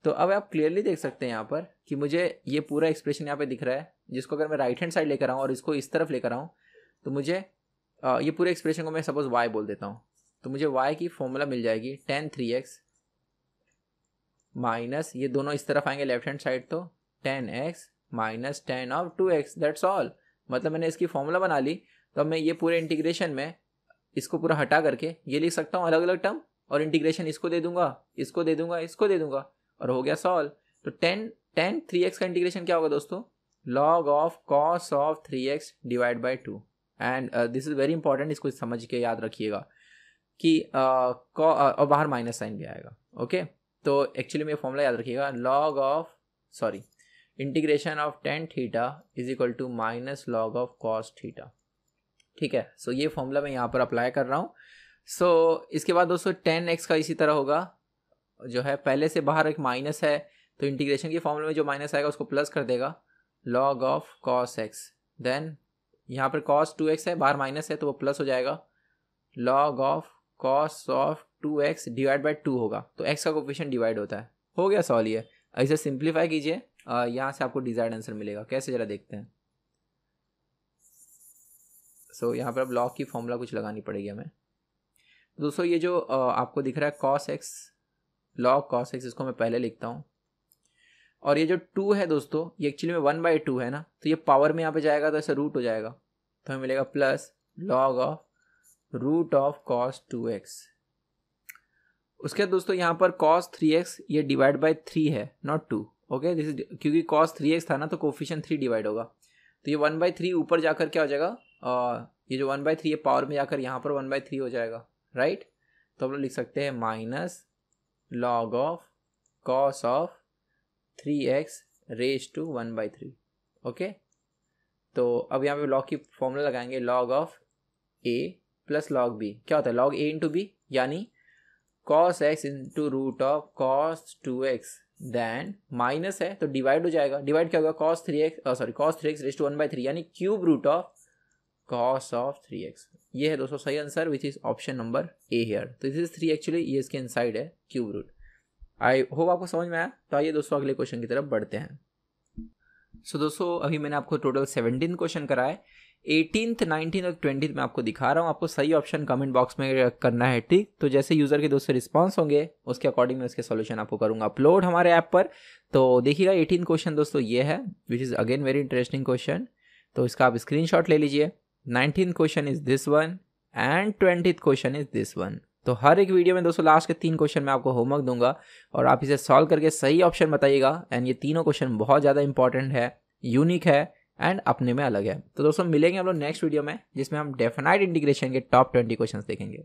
तो अब आप क्लियरली देख सकते हैं यहाँ पर कि मुझे ये पूरा एक्सप्रेशन यहाँ पे दिख रहा है, जिसको अगर मैं राइट हैंड साइड लेकर आऊँ और इसको इस तरफ लेकर आऊँ, तो मुझे ये पूरे एक्सप्रेशन को मैं सपोज y बोल देता हूँ, तो मुझे y की फॉर्मूला मिल जाएगी tan 3x माइनस, ये दोनों इस तरफ आएंगे लेफ्ट हैंड साइड, तो tan x minus tan of 2x, that's all. मतलब मैंने इसकी फॉर्मूला बना ली, तो अब मैं ये पूरे इंटीग्रेशन में इसको पूरा हटा करके ये लिख सकता हूँ अलग अलग टर्म, और इंटीग्रेशन इसको दे दूंगा, इसको दे दूंगा, इसको दे दूंगा, और हो गया सॉल्व। तो tan 3x का इंटीग्रेशन क्या होगा दोस्तों, log of cos of 3x divide by 2, and this is very important, इसको समझ के याद रखिएगा कि और बाहर माइनस साइन भी आएगा, ओके। तो एक्चुअली में फॉर्मूला याद रखिएगा, log of integration of tan theta is equal to minus log of cos theta. ठीक है, सो ये फॉर्मूला मैं यहाँ पर अप्लाई कर रहा हूँ। सो इसके बाद दोस्तों 10x का इसी तरह होगा, जो है पहले से बाहर एक माइनस है तो इंटीग्रेशन के फॉर्मूले में जो माइनस आएगा उसको प्लस कर देगा, log of cos x, then यहाँ पर कॉस 2x है, बाहर माइनस है तो वो प्लस हो जाएगा, log of cos of 2x divide by 2 होगा, तो x का कोफिशिएंट डिवाइड होता है। हो गया सॉल्व ये। ऐसे सिंप्लीफाई कीजिए, यहाँ से आपको डिजायर्ड आंसर मिलेगा। कैसे जरा देखते हैं। सो यहाँ पर अब लॉग की फॉर्मूला कुछ लगानी पड़ेगी हमें। दोस्तों ये जो आपको दिख रहा है cos x, log cos x, इसको मैं पहले लिखता हूँ। और ये जो 2 है दोस्तों, ये एक्चुअली में 1/2 है ना, तो ये पावर में यहाँ पे जाएगा तो ऐसे रूट हो जाएगा, तो हमें मिलेगा plus log of root of cos 2x। उसके बाद दोस्तों यहाँ पर cos 3x ये डिवाइड बाय 3 है, नॉट 2। ओके, दिस इज क्योंकि cos 3x था ना तो कोफिशिएंट 3 डिवाइड होगा, तो ये 1/3 ऊपर जाकर क्या हो जाएगा, ये जो 1/3 है पावर में जाकर यहाँ पर 1/3 हो जाएगा, राइट। तो हम लोग लिख सकते हैं minus log of cos of 3x raise to 1/3। Okay, तो अब यहाँ पे लॉग की फॉर्मूला लगाएंगे, log of a plus log b। क्या होता है, लॉग a इंटू बी, यानी cos x into root of cos 2x, then minus है तो डिवाइड हो जाएगा, डिवाइड क्या होगा, cos 3x रेज टू 1/3, यानी cube root of cos of 3x। ये है दोस्तों सही answer, which is option number A here. तो दिस इज 3 एक्चुअली, ये इसके इनसाइड है क्यूब रूट। आई होप आपको समझ में आया। तो आइए दोस्तों अगले क्वेश्चन की तरफ बढ़ते हैं। सो दोस्तों अभी मैंने आपको टोटल 17 क्वेश्चन कराए, 18th 19th और 20th में आपको दिखा रहा हूँ। आपको सही ऑप्शन कमेंट बॉक्स में करना है, ठीक। तो जैसे यूज़र के दोस्तों रिस्पांस होंगे उसके अकॉर्डिंग मैं इसके सॉल्यूशन आपको करूँगा अपलोड हमारे ऐप पर। तो देखिएगा 18 क्वेश्चन दोस्तों ये है, which is again very interesting question, तो इसका आप स्क्रीनशॉट ले लीजिए। 19th question is this one and 20th question is this one. तो हर एक वीडियो में दोस्तों लास्ट के 3 क्वेश्चन मैं आपको होमवर्क दूंगा और आप इसे सॉल्व करके सही ऑप्शन बताइएगा। एंड ये तीनों क्वेश्चन बहुत ज़्यादा इंपॉर्टेंट है, यूनिक है एंड अपने में अलग है। तो दोस्तों मिलेंगे हम लोग नेक्स्ट वीडियो में, जिसमें हम डेफिनाइट इंटीग्रेशन के टॉप 20 क्वेश्चन देखेंगे।